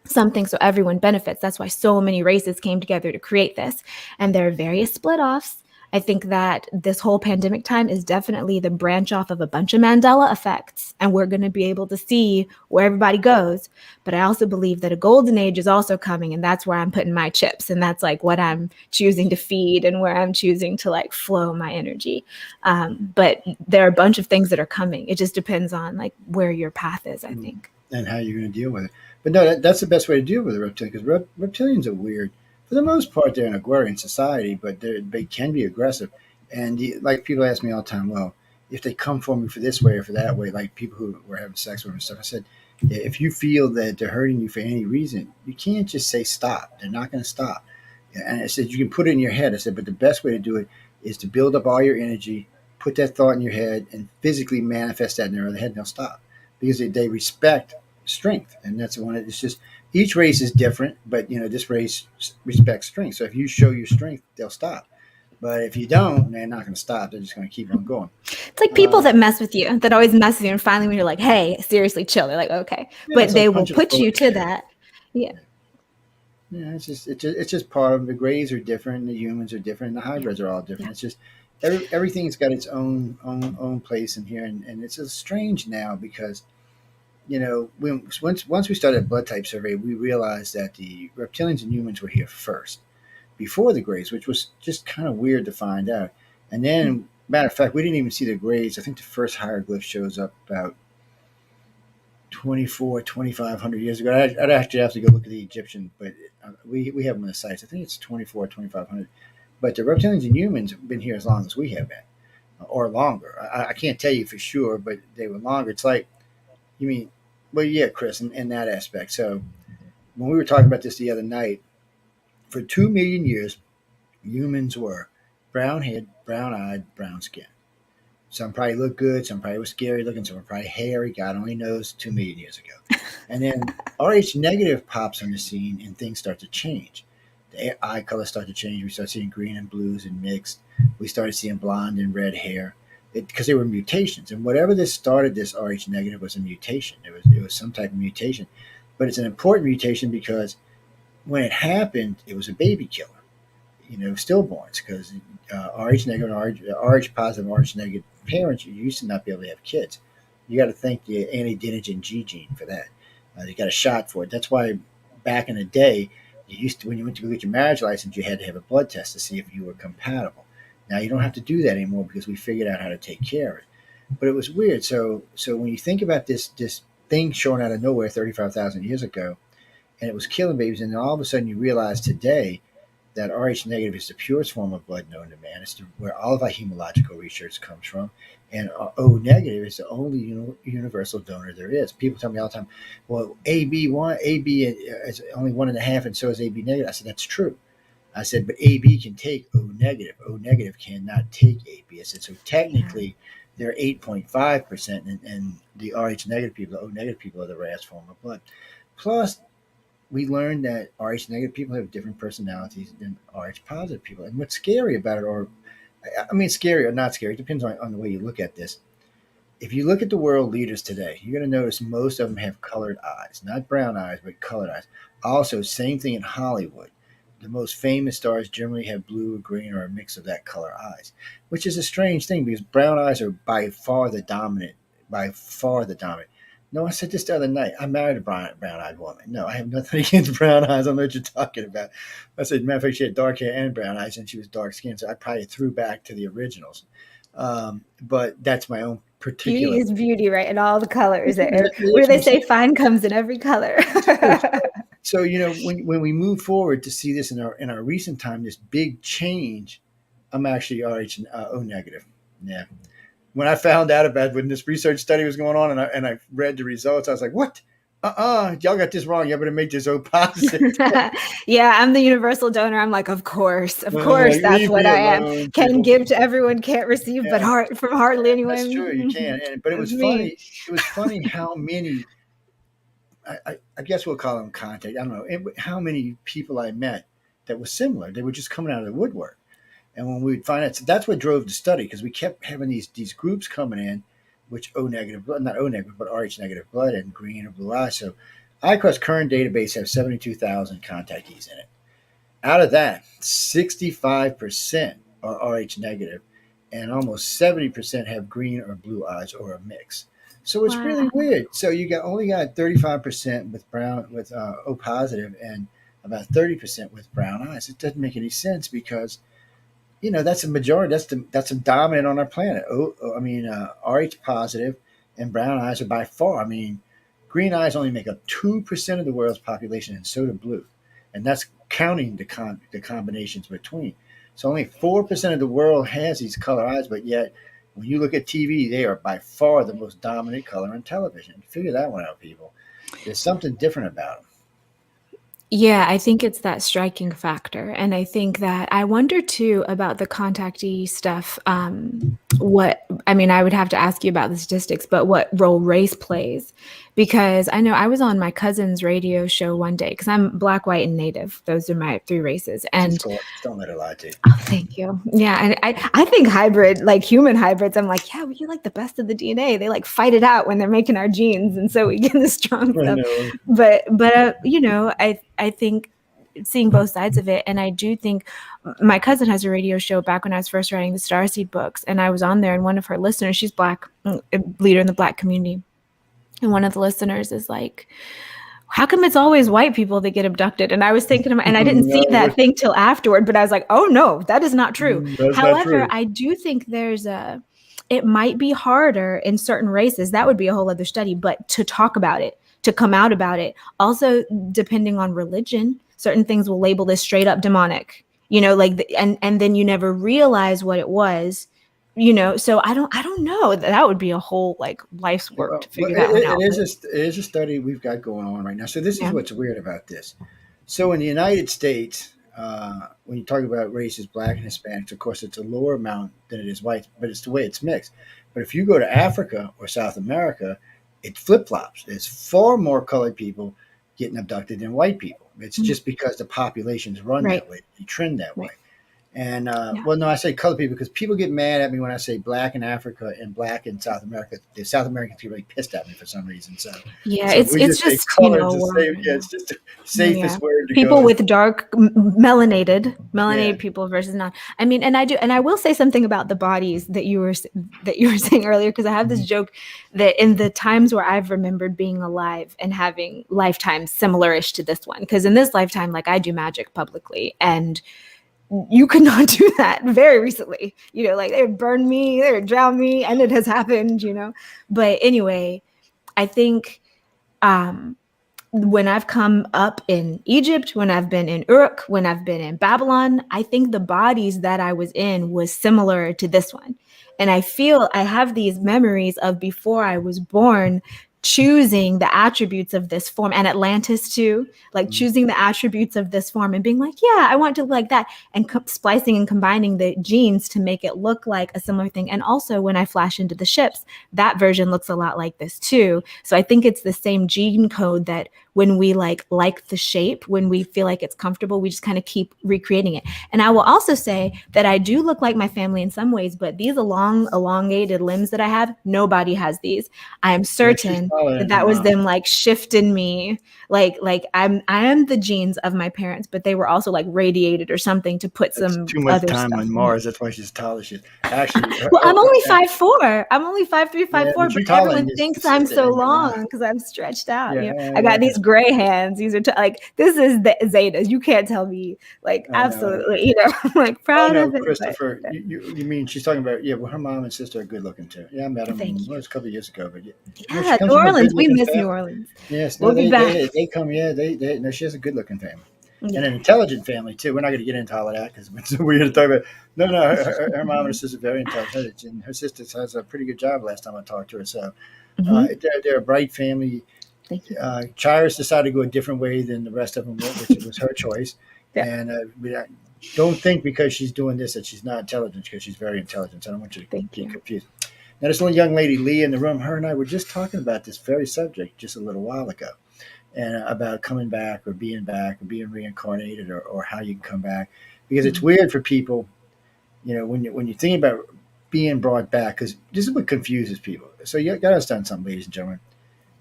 something so everyone benefits. That's why so many races came together to create this. And there are various split offs. I think that this whole pandemic time is definitely the branch off of a bunch of Mandela effects, and we're going to be able to see where everybody goes. But I also believe that a golden age is also coming, and that's where I'm putting my chips, and that's like what I'm choosing to feed and where I'm choosing to like flow my energy. But there are a bunch of things that are coming. It just depends on like where your path is, I think. And how you're going to deal with it. But no, that's the best way to deal with a reptilian, because reptilians are weird. for the most part, they're an agrarian society, but they can be aggressive. And like people ask me all the time, well, if they come for me for this way or for that way, like people who were having sex with them and stuff, I said, if you feel that they're hurting you for any reason, you can't just say stop. They're not going to stop. And I said, you can put it in your head. I said, but the best way to do it is to build up all your energy, put that thought in your head, and physically manifest that in their other head, and they'll stop because they respect strength. And that's one. It's just each race is different, but this race respects strength. So if you show your strength, they'll stop. But if you don't, they're not going to stop. They're just going to keep on going. It's like people that mess with you, that always mess with you, and finally when you're like, hey, seriously, chill, they're like, okay. Yeah, but it's they like will punching a put floor you in the to head. that. Yeah. Yeah, it's just part of the grays are different, the humans are different, the hybrids are all different. Yeah. It's just everything's got its own place in here, and it's just strange now because once we started a blood type survey, we realized that the reptilians and humans were here first before the grays, which was just kind of weird to find out. And then, matter of fact, we didn't even see the grays. I think the first hieroglyph shows up about 2,500 years ago. I'd actually have to go look at the Egyptian, but we have them on the sites. I think it's 2,500. But the reptilians and humans have been here as long as we have been, or longer. I can't tell you for sure, but they were longer. It's like, you mean, well, yeah, Chris, in that aspect. So when we were talking about this the other night, for 2 million years, humans were brown head, brown eyed, brown skin. Some probably looked good, some probably was scary looking, some were probably hairy. God only knows 2 million years ago. And then RH negative pops on the scene and things start to change. The eye colors start to change. We start seeing green and blues and mixed. We started seeing blonde and red hair because they were mutations. And whatever this started, this RH negative was a mutation. It was some type of mutation. But it's an important mutation because when it happened, it was a baby killer. Stillborns, because RH negative, RH positive, RH negative parents, you used to not be able to have kids. You got to thank the anti-dinogen G gene for that. They got a shot for it. That's why back in the day, you used to, when you went to go get your marriage license, you had to have a blood test to see if you were compatible. Now you don't have to do that anymore because we figured out how to take care of it. But it was weird. So when you think about this thing showing out of nowhere 35,000 years ago, and it was killing babies, and then all of a sudden you realize today that RH negative is the purest form of blood known to man. It's where all of our hematological research comes from. And O negative is the only universal donor there is. People tell me all the time, well, AB is only 1.5, and so is AB negative. I said, that's true. I said, but AB can take O negative. O negative cannot take AB. I said, so technically, they're 8.5%, and the RH negative people, the O negative people, are the rarest form of blood. Plus, we learned that RH negative people have different personalities than RH positive people. And what's scary about it, or I mean, scary or not scary, it depends on the way you look at this. If you look at the world leaders today, you're going to notice most of them have colored eyes, not brown eyes, but colored eyes. Also, same thing in Hollywood. The most famous stars generally have blue or green or a mix of that color eyes, which is a strange thing because brown eyes are by far the dominant. No, I said this the other night. I married a brown-eyed woman. No, I have nothing against brown eyes. I don't know what you're talking about. I said, matter of fact, she had dark hair and brown eyes, and she was dark-skinned, so I probably threw back to the originals. But that's my own particular. Beauty is beauty, right? And all the colors. What What do they say? Fine comes in every color. So when we move forward to see this in our recent time, this big change, I'm actually RH O negative. Yeah. When I found out about when this research study was going on and I read the results, I was like, what? Y'all got this wrong. Y'all better make this O positive. Yeah, I'm the universal donor. I'm like, of course, Like, that's what I am. Alone, Can people. give to everyone, can't receive, but from hardly anyone. That's true. You can. But it was funny. It was funny how many. I guess we'll call them contact. I don't know how many people I met that was similar. They were just coming out of the woodwork. And when we would find out, so that's what drove the study because we kept having these groups coming in, which O negative blood, not O negative, but RH negative blood and green or blue eyes. So ICROSS current database have 72,000 contactees in it. Out of that, 65% are RH negative, and almost 70% have green or blue eyes or a mix. So it's really weird. So you only got 35% with O positive and about 30% with brown eyes. It doesn't make any sense because that's a majority. That's a dominant on our planet. RH positive and brown eyes are by far. I mean, green eyes only make up 2% of the world's population, and so do blue. and that's counting the combinations between. So only 4% of the world has these color eyes, but yet when you look at TV, they are by far the most dominant color on television. Figure that one out, people. There's something different about them. Yeah, I think it's that striking factor. And I think that I wonder too about the contactee stuff. I would have to ask you about the statistics, but what role race plays. Because I know I was on my cousin's radio show one day, because I'm Black, white, and Native. Those are my 3 races. She's And gorgeous. Don't let her lie to you. oh, thank you. Yeah. And I think hybrid, like human hybrids, I'm like, yeah, we're like the best of the DNA. They like fight it out when they're making our genes. And so we get the strong I stuff. know. But I think seeing both sides of it. And I do think my cousin has a radio show back when I was first writing the Starseed books. And I was on there, and one of her listeners, she's Black, a leader in the Black community. And one of the listeners is like, how come it's always white people that get abducted? And I was thinking, and I didn't see that thing till afterward, but I was like, oh no, that is not true. However, I do think it might be harder in certain races. That would be a whole other study, but to talk about it, to come out about it. Also, depending on religion, certain things will label this straight up demonic, and then you never realize what it was. So I don't know. That would be a whole life's work to figure that one out. It is a study we've got going on right now. So this is what's weird about this. So in the United States, when you talk about races, Black and Hispanics, of course, it's a lower amount than it is white, but it's the way it's mixed. But if you go to Africa or South America, it flip-flops. There's far more colored people getting abducted than white people. It's just because the populations run that way. They trend that way. And I say colored people because people get mad at me when I say Black in Africa and Black in South America. The South Americans get really pissed at me for some reason. So it's just it's just the safest word to people go. With dark melanated people versus not. I mean, and I will say something about the bodies that you were saying earlier, because I have this joke that in the times where I've remembered being alive and having lifetimes similar-ish to this one, because in this lifetime, I do magic publicly, and you could not do that very recently, they would burn me, they would drown me, and it has happened, But anyway, I think when I've come up in Egypt, when I've been in Uruk, when I've been in Babylon, I think the bodies that I was in was similar to this one. And I feel I have these memories of before I was born, choosing the attributes of this form, and Atlantis too, choosing the attributes of this form and being like, yeah, I want to look like that, and splicing and combining the genes to make it look like a similar thing. And also when I flash into the ships, that version looks a lot like this too. So I think it's the same gene code that when we like the shape, when we feel like it's comfortable, we just kind of keep recreating it. And I will also say that I do look like my family in some ways, but these elongated limbs that I have, nobody has these. I am certain that was them shifting me. I am the genes of my parents, but they were also radiated or something to put some too much other time stuff on Mars. That's why she's as tall as she is. Actually, well, I'm only 5'4". I'm only 5'3", 5'4", but everyone thinks I'm so long because I'm stretched out. I got these gray hands. These are this is the Zetas. You can't tell me absolutely. I'm proud of it. Christopher, you mean she's talking about? Yeah, well, her mom and sister are good looking too. Yeah, I met them a couple of years ago, but New Orleans. We miss New Orleans. Yes, we'll be back. They come. Yeah, no, she has a good looking family. And an intelligent family too. We're not going to get into all of that because we're going to talk about. No, her mom and her sister are very intelligent, and her sister has a pretty good job. Last time I talked to her, so they're a bright family. Thank you. Charis decided to go a different way than the rest of them went, which was her choice. Yeah. And don't think because she's doing this that she's not intelligent, because she's very intelligent. So I don't want you to get confused. Now, this little young lady, Leah, in the room, her and I were just talking about this very subject just a little while ago, and about coming back or being reincarnated, or how you can come back, because it's weird for people, when you think about being brought back, because this is what confuses people. So you got to understand something, ladies and gentlemen.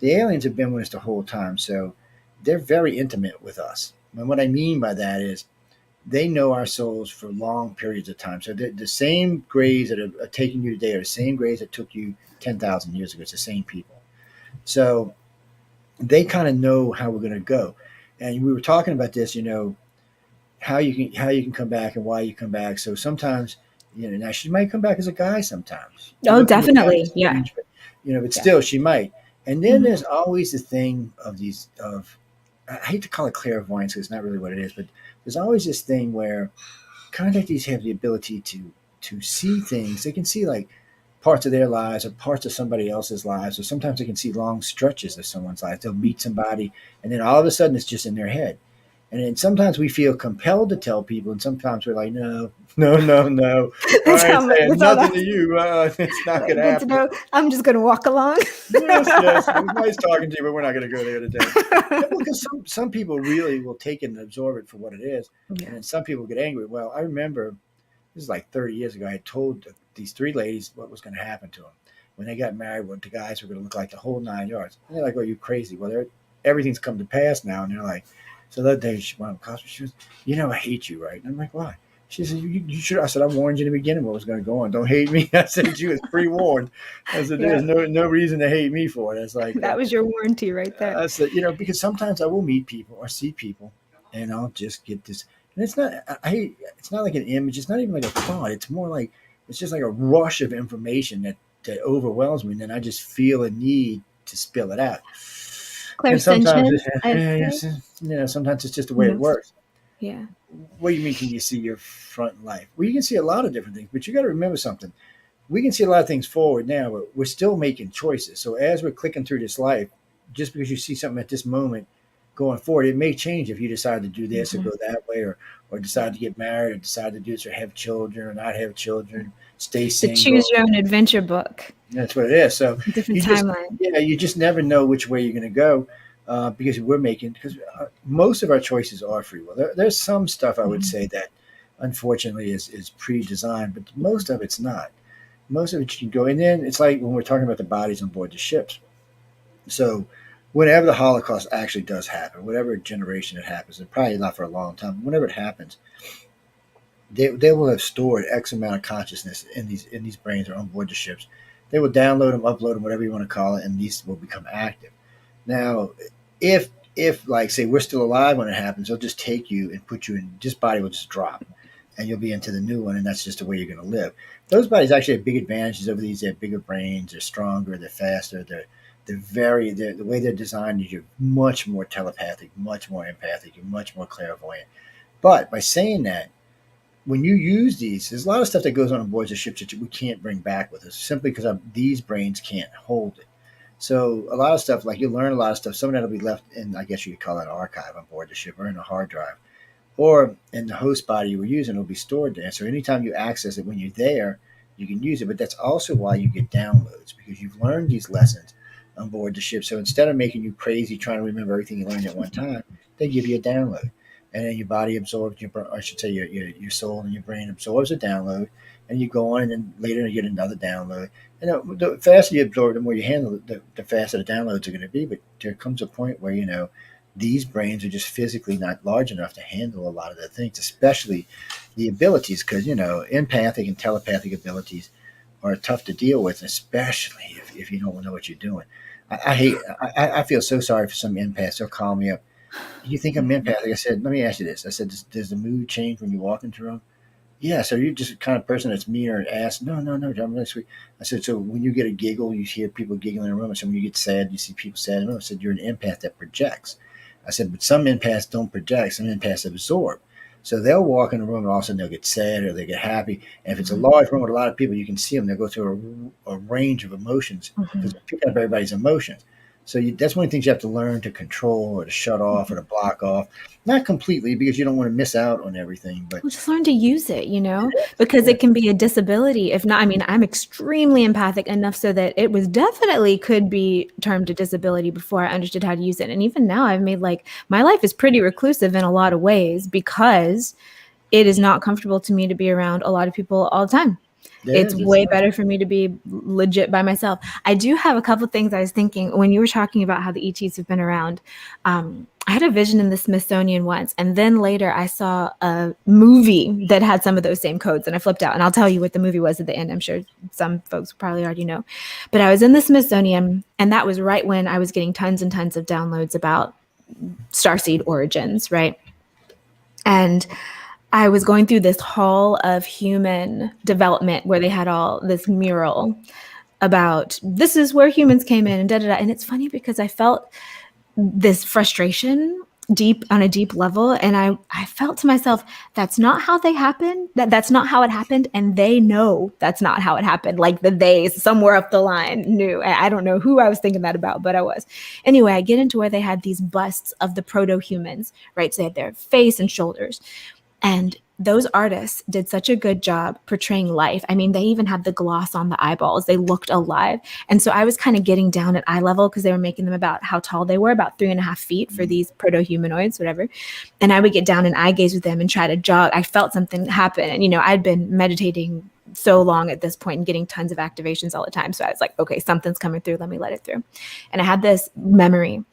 The aliens have been with us the whole time, so they're very intimate with us. And what I mean by that is they know our souls for long periods of time. So the same grays that are taking you today are the same grays that took you 10,000 years ago. It's the same people. So they kind of know how we're going to go. And we were talking about this, how you can come back and why you come back. So sometimes, now she might come back as a guy sometimes. Oh, definitely. Yeah. But still she might. And then there's always the thing of I hate to call it clairvoyance because it's not really what it is, but there's always this thing where contactees have the ability to see things. They can see like parts of their lives or parts of somebody else's lives, or sometimes they can see long stretches of someone's life. They'll meet somebody, and then all of a sudden it's just in their head. And then sometimes we feel compelled to tell people, and sometimes we're like, no, no, no, no. That's I how ain't saying that's all nothing that. to you. It's not going to Good to happen. know. I'm just going to walk along. Yes, yes. It was nice talking to you, but we're not going to go there today. Because some people really will take it and absorb it for what it is. Yeah. And then some people get angry. Well, I remember this is like 30 years ago. I had told these three ladies what was going to happen to them when they got married. What the guys were going to look like the whole 9 yards. And they're like, "Oh, you crazy?" Well, everything's come to pass now, and they're like, so that day she went up, she was, I hate you, right? And I'm like, why? She said, you should. I said, I warned you in the beginning what was going to go on. Don't hate me. I said, you was pre-warned. I said, there's no reason to hate me for it. It's like that was your warranty right there. I said, because sometimes I will meet people or see people, and I'll just get this. And it's not. It's not like an image. It's not even like a thought. It's more like it's just like a rush of information that overwhelms me, and then I just feel a need to spill it out. And sometimes, sometimes it's just the way it works. Yeah. What do you mean? Can you see your front life? Well, you can see a lot of different things, but you got to remember something. We can see a lot of things forward now, but we're still making choices. So as we're clicking through this life, just because you see something at this moment going forward, it may change if you decide to do this or go that way, or decide to get married, or decide to do this, or have children, or not have children, stay single. To choose your own adventure book. That's what it is. So different timeline. You just never know which way you're going to go. Because most of our choices are free will. There's some stuff I would say that unfortunately is pre-designed, but most of it's not. Most of it you can go, and then it's like when we're talking about the bodies on board the ships. So whenever the Holocaust actually does happen, whatever generation it happens, and probably not for a long time, whenever it happens, they will have stored X amount of consciousness in these brains or on board the ships. They will download them, upload them, whatever you want to call it, and these will become active. Now, if like say we're still alive when it happens, they'll just take you and put you in. This body will just drop, and you'll be into the new one, and that's just the way you're going to live. Those bodies actually have big advantages over these. They have bigger brains. They're stronger. They're faster. The way they're designed is you're much more telepathic, much more empathic, you're much more clairvoyant. But by saying that, when you use these, there's a lot of stuff that goes on board the ships that we can't bring back with us simply because these brains can't hold it. So a lot of stuff, like you'll learn a lot of stuff. Some of that will be left in, I guess you could call that archive on board the ship, or in a hard drive, or in the host body you were using, it'll be stored there. So anytime you access it when you're there, you can use it. But that's also why you get downloads, because you've learned these lessons on board the ship. So instead of making you crazy trying to remember everything you learned at one time, they give you a download. And then your body absorbs, your soul and your brain absorbs a download, and you go on, and then later you get another download. And the faster you absorb, the more you handle it, the faster the downloads are going to be. But there comes a point where, these brains are just physically not large enough to handle a lot of the things, especially the abilities, because, empathic and telepathic abilities are tough to deal with, especially if you don't know what you're doing. I feel so sorry for some empaths. They'll call me up. You think I'm empathic? I said, let me ask you this. I said, does the mood change when you walk into a room? Yeah, so you're just the kind of person that's mean or ass. No, I'm really sweet. I said, so when you get a giggle, you hear people giggling in a room. I said, when you get sad, you see people sad in a room. I said, you're an empath that projects. I said, but some empaths don't project. Some empaths absorb. So they'll walk in a room and all of a sudden they'll get sad or they get happy. And if it's a large room with a lot of people, you can see them. They'll go through a range of emotions because they're picking up everybody's emotions. So that's one of the things you have to learn to control or to shut off or to block off. Not completely, because you don't want to miss out on everything. But just learn to use it, because it can be a disability. If not, I'm extremely empathic enough so that it was definitely could be termed a disability before I understood how to use it. And even now I've made my life is pretty reclusive in a lot of ways because it is not comfortable to me to be around a lot of people all the time. It's way better for me to be legit by myself. I do have a couple of things I was thinking when you were talking about how the ETs have been around. I had a vision in the Smithsonian once, and then later I saw a movie that had some of those same codes, and I flipped out. And I'll tell you what the movie was at the end. I'm sure some folks probably already know. But I was in the Smithsonian, and that was right when I was getting tons and tons of downloads about Starseed origins, right? And I was going through this hall of human development where they had all this mural about this is where humans came in and da-da-da. And it's funny because I felt this frustration deep on a deep level. And I felt to myself, that's not how they happened. That's not how it happened. And they know that's not how it happened. Like the theys somewhere up the line knew. I don't know who I was thinking that about, but I was. Anyway, I get into where they had these busts of the proto-humans, right? So they had their face and shoulders. And those artists did such a good job portraying life. I mean, they even had the gloss on the eyeballs. They looked alive. And so I was kind of getting down at eye level because they were making them about how tall they were, about 3.5 feet for these proto-humanoids, whatever. And I would get down and eye gaze with them and try to jog. I felt something happen. And, I'd been meditating so long at this point and getting tons of activations all the time. So I was like, okay, something's coming through. Let me let it through. And I had this memory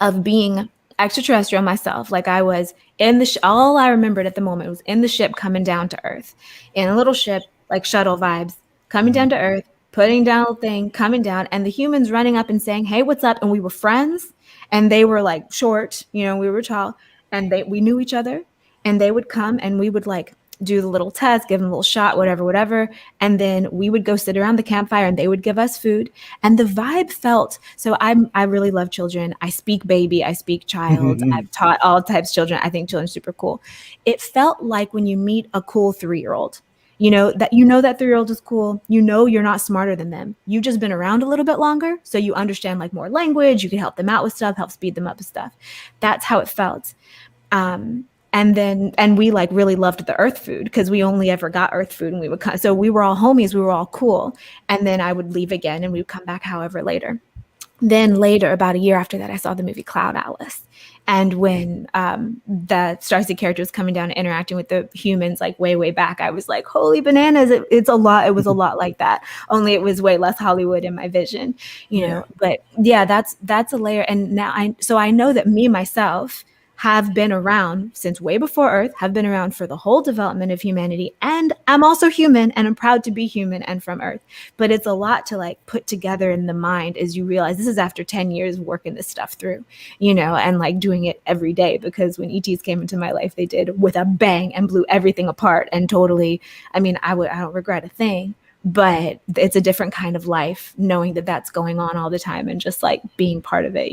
of being extraterrestrial myself. Like I was in the all I remembered at the moment was in the ship coming down to Earth, in a little ship, like shuttle vibes, coming down to Earth, putting down a thing, coming down, and the humans running up and saying, "Hey, what's up?" And we were friends, and they were like short, we were tall, and we knew each other, and they would come and we would like do the little test, give them a little shot, whatever. And then we would go sit around the campfire and they would give us food. And the vibe felt, so I really love children. I speak baby, I speak child. I've taught all types of children. I think children are super cool. It felt like when you meet a cool 3-year-old, that 3-year-old is cool. You're not smarter than them. You've just been around a little bit longer. So you understand like more language. You can help them out with stuff, help speed them up with stuff. That's how it felt. And we like really loved the earth food because we only ever got earth food and we would come. So we were all homies. We were all cool. And then I would leave again and we would come back however later. Then later, about a year after that, I saw the movie Cloud Atlas. And when the Starseed character was coming down and interacting with the humans like way, way back, I was like, holy bananas. It's a lot. It was a lot like that. Only it was way less Hollywood in my vision, know. But yeah, that's a layer. And now I know that me, myself, have been around since way before Earth, have been around for the whole development of humanity. And I'm also human and I'm proud to be human and from Earth. But it's a lot to like put together in the mind as you realize this is after 10 years working this stuff through, and like doing it every day, because when ETs came into my life, they did with a bang and blew everything apart and totally, I don't regret a thing. But it's a different kind of life knowing that that's going on all the time and just like being part of it,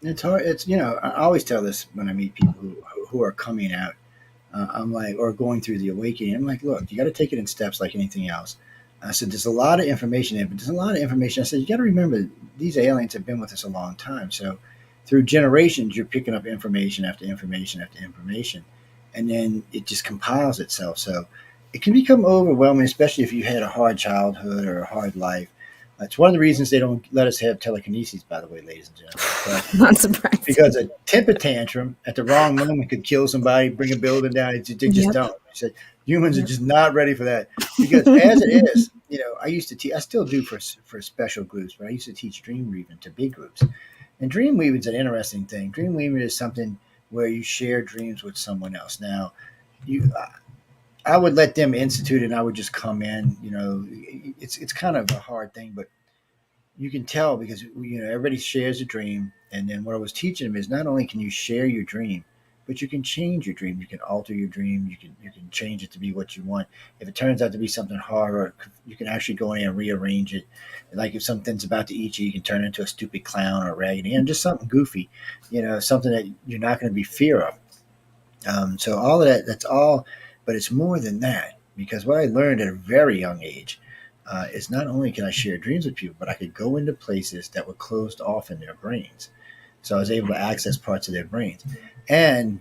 It's hard. I always tell this when I meet people who are coming out. I'm like, or going through the awakening. I'm like, look, you got to take it in steps like anything else. I said, there's a lot of information there, but there's a lot of information. I said, you got to remember these aliens have been with us a long time. So through generations, you're picking up information after information after information, and then it just compiles itself. So it can become overwhelming, especially if you had a hard childhood or a hard life. It's one of the reasons they don't let us have telekinesis, by the way, ladies and gentlemen. Not surprised. Because a temper tantrum at the wrong moment could kill somebody, bring a building down. They just don't. I said, humans are just not ready for that. Because as it is, I used to teach, I still do for special groups, but I used to teach dreamweaving to big groups. And dreamweaving is an interesting thing. Dreamweaving is something where you share dreams with someone else. Now, I would let them institute it and I would just come in. It's kind of a hard thing, but you can tell because everybody shares a dream. And then what I was teaching them is not only can you share your dream, but you can change your dream. You can alter your dream. You can change it to be what you want. If it turns out to be something horror, you can actually go in and rearrange it. Like if something's about to eat you, you can turn it into a stupid clown or a raggedy and just something goofy, something that you're not going to be fear of. So all of that, that's all. But it's more than that, because what I learned at a very young age is not only can I share dreams with people, but I could go into places that were closed off in their brains. So I was able to access parts of their brains. And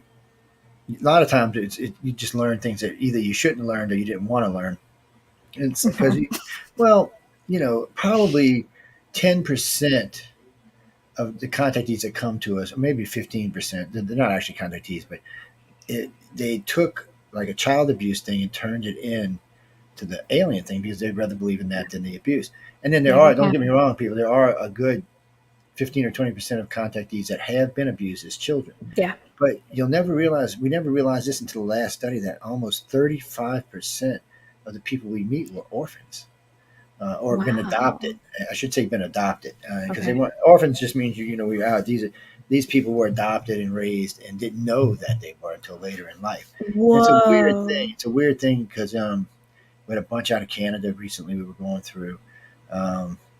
a lot of times you just learn things that either you shouldn't have learned or you didn't want to learn. And it's because, probably 10% of the contactees that come to us, or maybe 15%, they're not actually contactees, but they took like a child abuse thing and turned it in to the alien thing because they'd rather believe in that than the abuse. And then don't get me wrong, people, there are a good 15 or 20% of contactees that have been abused as children. Yeah. But we never realized this until the last study, that almost 35% of the people we meet were orphans. Or been adopted. I should say been adopted, because they weren't orphans. Just means these people were adopted and raised and didn't know that they were until later in life. It's a weird thing. It's a weird thing because we had a bunch out of Canada recently we were going through,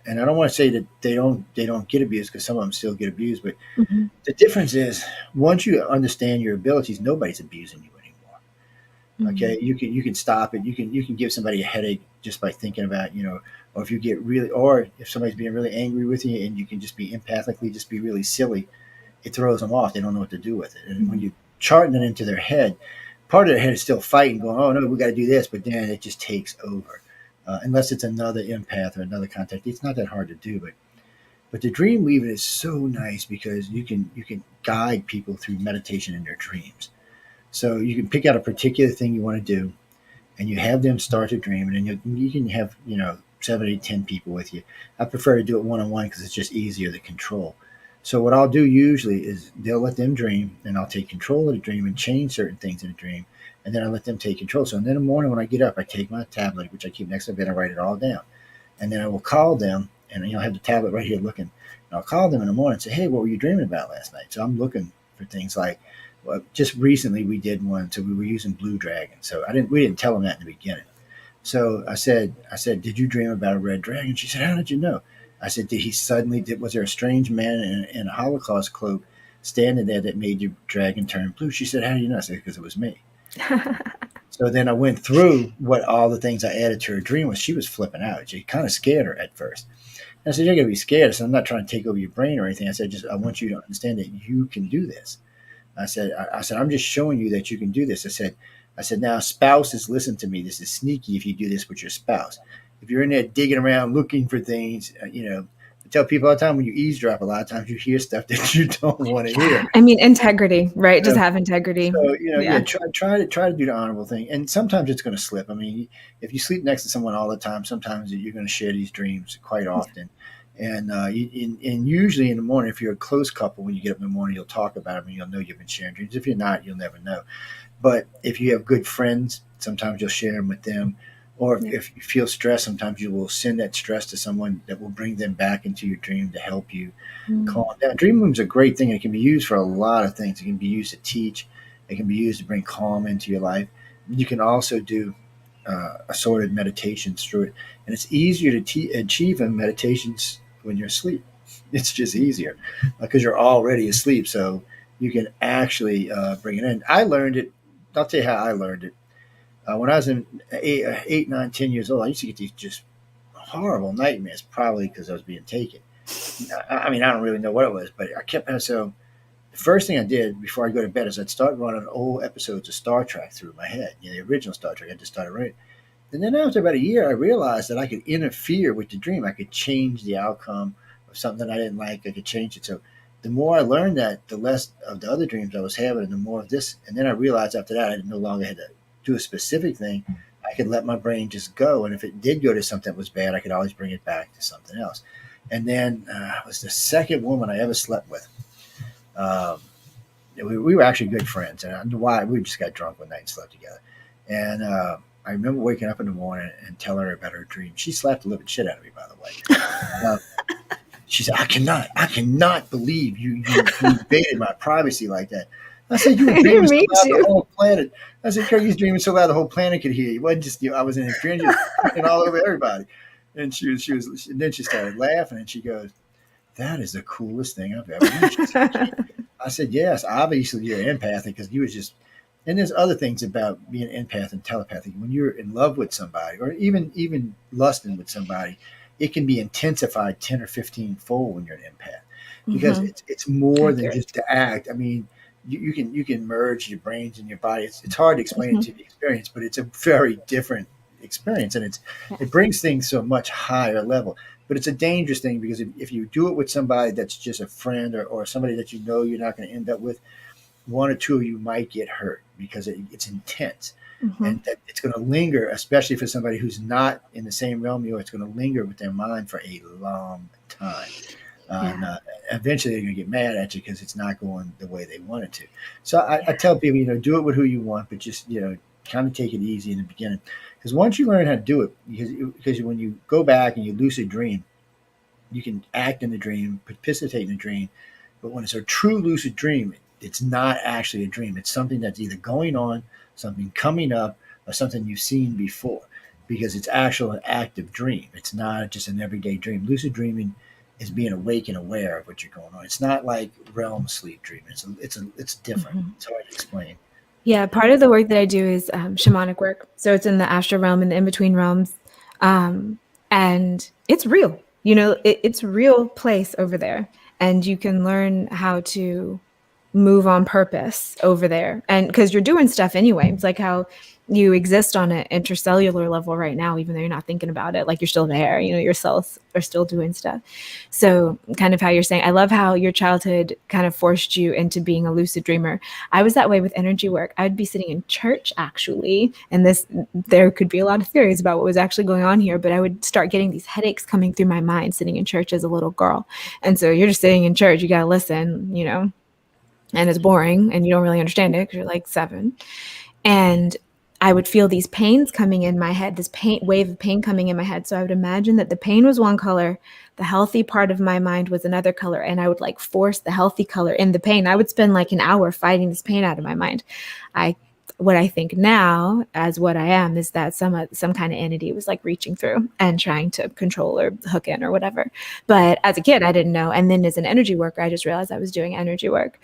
and I don't want to say that they don't get abused, because some of them still get abused, but Mhm. the difference is once you understand your abilities, nobody's abusing you anymore. Mhm. Okay, you can stop it. You can give somebody a headache just by thinking about, or if you get really, or if somebody's being really angry with you, and you can just be empathically just be really silly, it throws them off. They don't know what to do with it. And when Mhm. you charting it into their head, part of their head is still fighting, going, "Oh no, we got to do this," but then it just takes over. Unless it's another empath or another contact, it's not that hard to do. But the dream weaving is so nice because you can guide people through meditation in their dreams. So you can pick out a particular thing you want to do, and you have them start to dream, and then you can have 7, 8, 10 people with you. I prefer to do it one on one because it's just easier to control. So what I'll do usually is they'll let them dream, and I'll take control of the dream and change certain things in the dream, and then I let them take control. So then in the morning when I get up, I take my tablet, which I keep next to the bed, and write it all down, and then I will call them, and have the tablet right here looking. And I'll call them in the morning and say, "Hey, what were you dreaming about last night?" So I'm looking for things like, well, just recently we did one, so we were using Blue Dragon. So we didn't tell them that in the beginning. So I said, "Did you dream about a red dragon?" She said, "How did you know?" I said, was there a strange man in a Holocaust cloak standing there that made your dragon turn blue?" She said, "How do you know?" I said, "Because it was me." So then I went through what all the things I added to her dream was. She was flipping out. She kind of scared her at first. And I said, "You're going to be scared." I said, "I'm not trying to take over your brain or anything." I said, "Just I want you to understand that you can do this." I said, "I'm just showing you that you can do this." I said, "Now spouses, listen to me. This is sneaky if you do this with your spouse. If you're in there digging around looking for things, I tell people all the time when you eavesdrop, a lot of times you hear stuff that you don't want to Yeah. hear. I mean, integrity, right? You Just know, have integrity. so yeah, Yeah. try to do the honorable thing, and sometimes it's going to slip. I mean, if you sleep next to someone all the time, sometimes you're going to share these dreams quite often, and usually in the morning, if you're a close couple, when you get up in the morning, you'll talk about them and you'll know you've been sharing dreams. If you're not, you'll never know. But if you have good friends, sometimes you'll share them with them. Or Yeah. if you feel stress, sometimes you will send that stress to someone that will bring them back into your dream to help you Mm. calm down. Dream room's a great thing. It can be used for a lot of things. It can be used to teach. It can be used to bring calm into your life. You can also do assorted meditations through it, and it's easier to achieve in meditations when you're asleep. It's just easier because you're already asleep, so you can actually bring it in. I learned it. I'll tell you how I learned it. When I was in 8, 9, 10 years old, I used to get these just horrible nightmares, probably because I was being taken. I mean, I don't really know what it was, but I kept so. The first thing I did before I go to bed is I'd start running old episodes of Star Trek through my head. The original Star Trek. I just started writing. And then after about a year, I realized that I could interfere with the dream. I could change the outcome of something I didn't like. I could change it. So the more I learned that, the less of the other dreams I was having, and the more of this. And then I realized after that, I no longer had to do a specific thing. I could let my brain just go. And if it did go to something that was bad, I could always bring it back to something else. And then it was the second woman I ever slept with. Um, we were actually good friends, and I don't know why we just got drunk one night and slept together. And I remember waking up in the morning and telling her about her dream. She slapped the living shit out of me, by the way. Uh, she said, I cannot believe you invaded my privacy like that." I said, "You were dreaming so Me loud the too. whole planet." I said, "Craig, you was dreaming so loud the whole planet could hear you. It wasn't just you. I was interfering, just freaking all over everybody." And then she started laughing, and she goes, "That is the coolest thing I've ever done." She said, I said, "Yes, obviously you're empathic because you was just." And there's other things about being empath and telepathic. When you're in love with somebody, or even lusting with somebody, it can be intensified 10 or 15 fold when you're an empath, because Hmm. it's more than Accurate. just the act. I mean, you can merge your brains and your body. It's hard to explain it Hmm. to the experience, but it's a very different experience, and Yeah. it brings things to a much higher level. But it's a dangerous thing because if you do it with somebody that's just a friend, or somebody that you know you're not going to end up with, one or two of you might get hurt because it's intense, Hmm. and that it's going to linger, especially for somebody who's not in the same realm you are. It's going to linger with their mind for a long time. And Yeah. eventually they're going to get mad at you because it's not going the way they want it to. So I tell people, do it with who you want, but just, kind of take it easy in the beginning. Because once you learn how to do it, because when you go back and you lucid dream, you can act in the dream, participate in the dream. But when it's a true lucid dream, it's not actually a dream. It's something that's either going on, something coming up, or something you've seen before. because it's actual an active dream. It's not just an everyday dream. Lucid dreaming is being awake and aware of what you're going on. It's not like realm sleep dreaming. It's different. Mhm. It's hard to explain. Yeah, part of the work that I do is shamanic work. So it's in the astral realm and the in between realms. Um, and it's real. It's a real place over there. And you can learn how to move on purpose over there. And because you're doing stuff anyway, it's like how you exist on an intercellular level right now, even though you're not thinking about it, like you're still there, your cells are still doing stuff. So, kind of how you're saying, I love how your childhood kind of forced you into being a lucid dreamer. I was that way with energy work. I'd be sitting in church actually, and there could be a lot of theories about what was actually going on here, but I would start getting these headaches coming through my mind sitting in church as a little girl. And so you're just sitting in church, you got to listen, and it's boring and you don't really understand it because you're like 7. And I would feel these pains coming in my head, this pain wave of pain coming in my head. So I would imagine that the pain was one color, the healthy part of my mind was another color, and I would like force the healthy color in the pain. I would spend like an hour fighting this pain out of my mind. What I think now as what I am is that some kind of entity was like reaching through and trying to control or hook in or whatever. But as a kid, I didn't know. And then as an energy worker, I just realized I was doing energy work.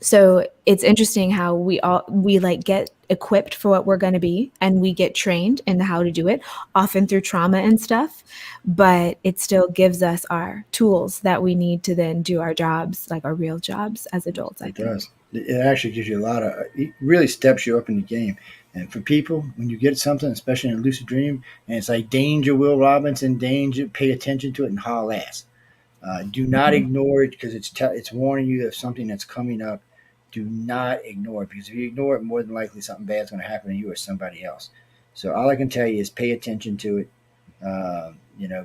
So it's interesting how we like get equipped for what we're going to be, and we get trained in how to do it, often through trauma and stuff, but it still gives us our tools that we need to then do our jobs, like our real jobs as adults. I It think. does. It actually gives you it really steps you up in the game. And for people, when you get something, especially in a lucid dream, and it's like danger, Will Robinson, danger, pay attention to it and haul ass. Do not Mhm. ignore it because it's warning you of something that's coming up. Do not ignore it, because if you ignore it, more than likely something bad's going to happen to you or somebody else. So all I can tell you is pay attention to it,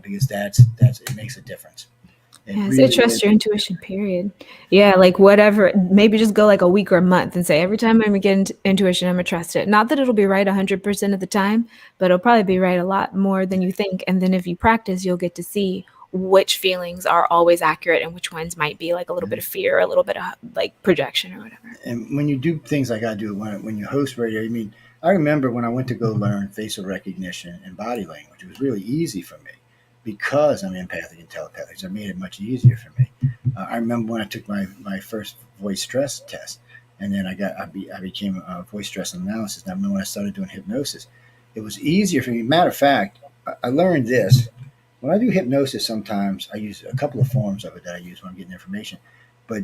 because that's it makes a difference. It Yeah, so really, trust really your makes a intuition, difference. period. Yeah, like whatever, maybe just go like a week or a month and say, every time I'm gonna get into intuition, I'm gonna trust it. Not that it'll be right 100% of the time, but it'll probably be right a lot more than you think. And then if you practice, you'll get to see which feelings are always accurate and which ones might be like a little bit of fear, a little bit of like projection or whatever. And when you do things like I do, when you host radio, I mean, I remember when I went to go learn facial recognition and body language, it was really easy for me because I'm empathic and telepathic. So it made it much easier for me. I remember when I took my first voice stress test, and then I became a voice stress analysis. And I remember when I started doing hypnosis, it was easier for me. Matter of fact, I learned this. When I do hypnosis, sometimes I use a couple of forms of it that I use when I'm getting information. But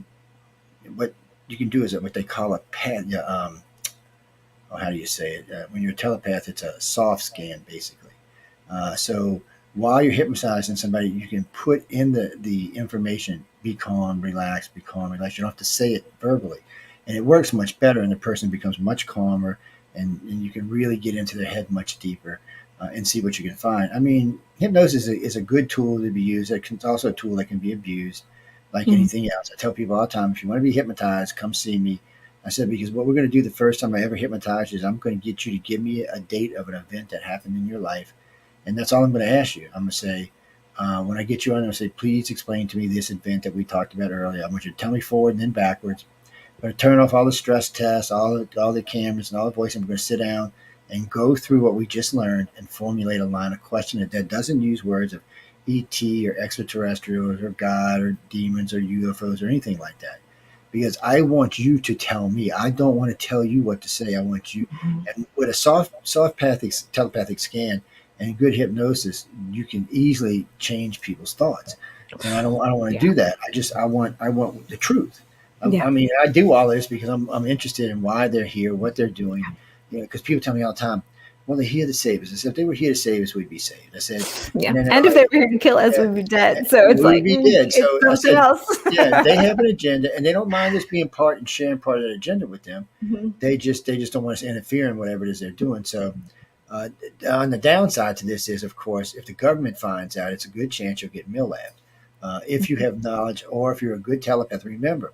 what you can do is what they call a pen. How do you say it? When you're a telepath, it's a soft scan, basically. So while you're hypnotizing somebody, you can put in the information, be calm, relax, be calm, relax. You don't have to say it verbally. And it works much better, and the person becomes much calmer, and you can really get into their head much deeper and see what you can find. I mean, hypnosis is a good tool to be used. It's also a tool that can be abused like Mhm. anything else. I tell people all the time, if you want to be hypnotized, come see me. I said, because what we're going to do the first time I ever hypnotize you is I'm going to get you to give me a date of an event that happened in your life. And that's all I'm going to ask you. I'm going to say, when I get you on, I'm going to say, please explain to me this event that we talked about earlier. I want you to tell me forward and then backwards. I'm going to turn off all the stress tests, all the cameras, and all the voice. I'm going to sit down and go through what we just learned and formulate a line of question that doesn't use words of ET or extraterrestrials or God or demons or UFOs or anything like that, because I want you to tell me. I don't want to tell you what to say. I want you. Mhm. And with a soft telepathic scan and good hypnosis, you can easily change people's thoughts. And I don't want to Yeah. do that. I want the truth. I Yeah. mean, I do all this because I'm interested in why they're here, what they're doing. Because people tell me all the time, well, they're here to save us. I said, if they were here to save us, we'd be saved. I said, and Yeah. then they're And if like, they were here to kill us, yeah, we'd be dead. So it's we would like, be dead. it's So I something said, else. yeah, they have an agenda, and they don't mind us being part and sharing part of that agenda with them. Mhm. They just don't want us to interfere in whatever it is they're doing. So uh, on the downside to this is, of course, if the government finds out, it's a good chance you'll get mill-labbed. If you have knowledge, or if you're a good telepath, remember,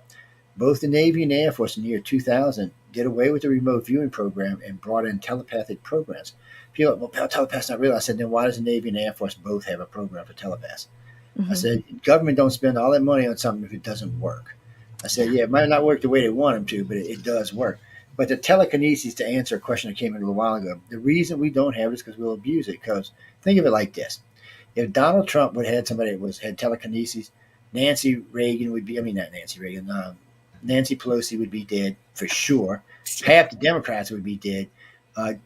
both the Navy and the Air Force in the year 2000 did away with the remote viewing program and brought in telepathic programs. People are like, well, telepaths not real. I said, then why does the Navy and the Air Force both have a program for telepaths? I Mhm. said, government don't spend all that money on something if it doesn't work. I said, Yeah. yeah, it might not work the way they want them to, but it does work. But the telekinesis, to answer a question that came in a little while ago, the reason we don't have it is because we'll abuse it. Because think of it like this: if Donald Trump would have had somebody that had telekinesis, Nancy Reagan would be. I mean, not Nancy Reagan. Nancy Pelosi would be dead for sure. Half the Democrats would be dead. I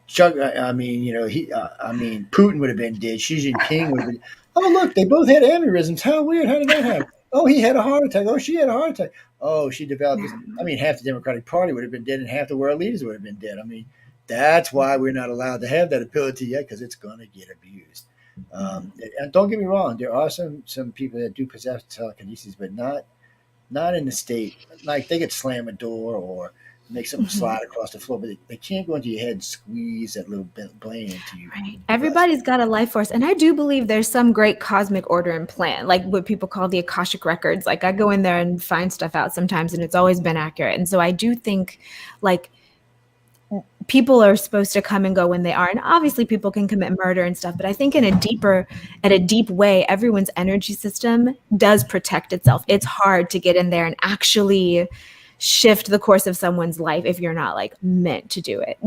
mean, Putin would have been dead. Xi Jinping would have been. Oh, look, they both had aneurysms. How weird. How did that happen? Oh, he had a heart attack. Oh, she had a heart attack. Oh, she developed this. I mean, half the Democratic Party would have been dead and half the world leaders would have been dead. I mean, that's why we're not allowed to have that ability yet, because it's going to get abused. And don't get me wrong, there are some people that do possess telekinesis, but not in the state. Like they could slam a door or make something slide across the floor, but they can't go into your head and squeeze that little brain into you. Right. Everybody's got a life force. And I do believe there's some great cosmic order and plan, like what people call the Akashic records. Like I go in there and find stuff out sometimes, and it's always been accurate. And so I do think like people are supposed to come and go when they are. And obviously people can commit murder and stuff, but I think at a deep way, everyone's energy system does protect itself. It's hard to get in there and actually shift the course of someone's life if you're not like meant to do it.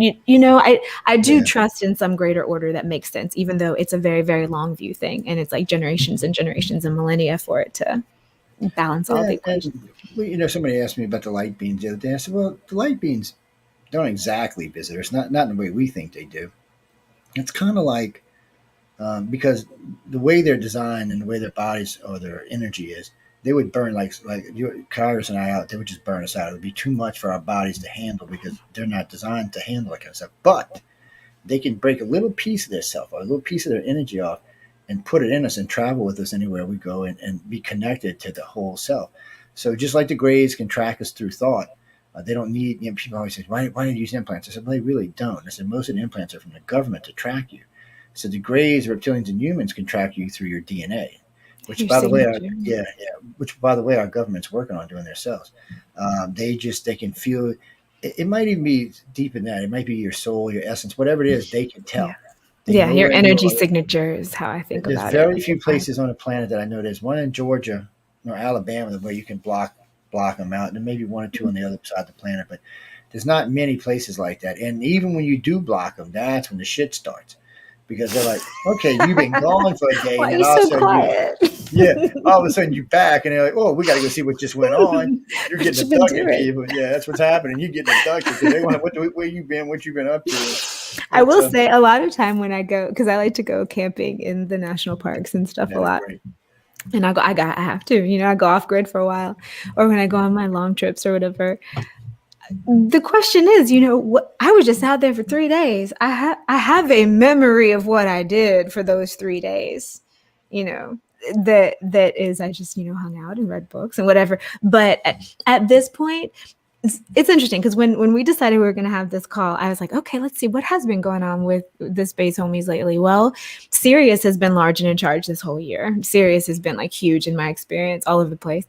I do trust in some greater order that makes sense, even though it's a very, very long view thing. And it's like generations and generations and millennia for it to balance all the equations. Somebody asked me about the light beings the other day. I said, well, the light beings don't exactly visit us, not in the way we think they do. It's kind of like, because the way they're designed and the way their bodies or their energy is, they would burn like Charis and I out. They would just burn us out. It would be too much for our bodies to handle because they're not designed to handle that kind of stuff. But they can break a little piece of their self or a little piece of their energy off and put it in us and travel with us anywhere we go and be connected to the whole self. So just like the Greys can track us through thought, they don't need, people always say, why do you use implants? I said, well, they really don't. I said, most of the implants are from the government to track you. So the Greys, reptilians, and humans can track you through your DNA, which, by the way, our government's working on doing themselves. They can feel, it might even be deep in that. It might be your soul, your essence, whatever it is, they can tell. Your energy signature is how I think about it. There's very few places on the planet that I know. There's one in Georgia or Alabama where you can block them out, and there may be one or two on the other side of the planet, but there's not many places like that. And even when you do block them, that's when the shit starts, because they're like, okay, you've been gone for a day. Why and are you so quiet? All of a sudden you're back, and they're like, oh, we got to go see what just went on. You're getting abducted, people. Yeah, that's what's happening. You're getting abducted. So they want where you been, what you been up to. I will say a lot of time when I go, because I like to go camping in the national parks and stuff a lot. Great. And I have to, I go off grid for a while, or when I go on my long trips or whatever. The question is, I was just out there for 3 days. I have a memory of what I did for those 3 days, that is, I just, hung out and read books and whatever. But at this point, it's interesting because when we decided we were going to have this call, I was like, okay, let's see what has been going on with the space homies lately. Well, Sirius has been large and in charge this whole year. Sirius has been like huge in my experience, all over the place.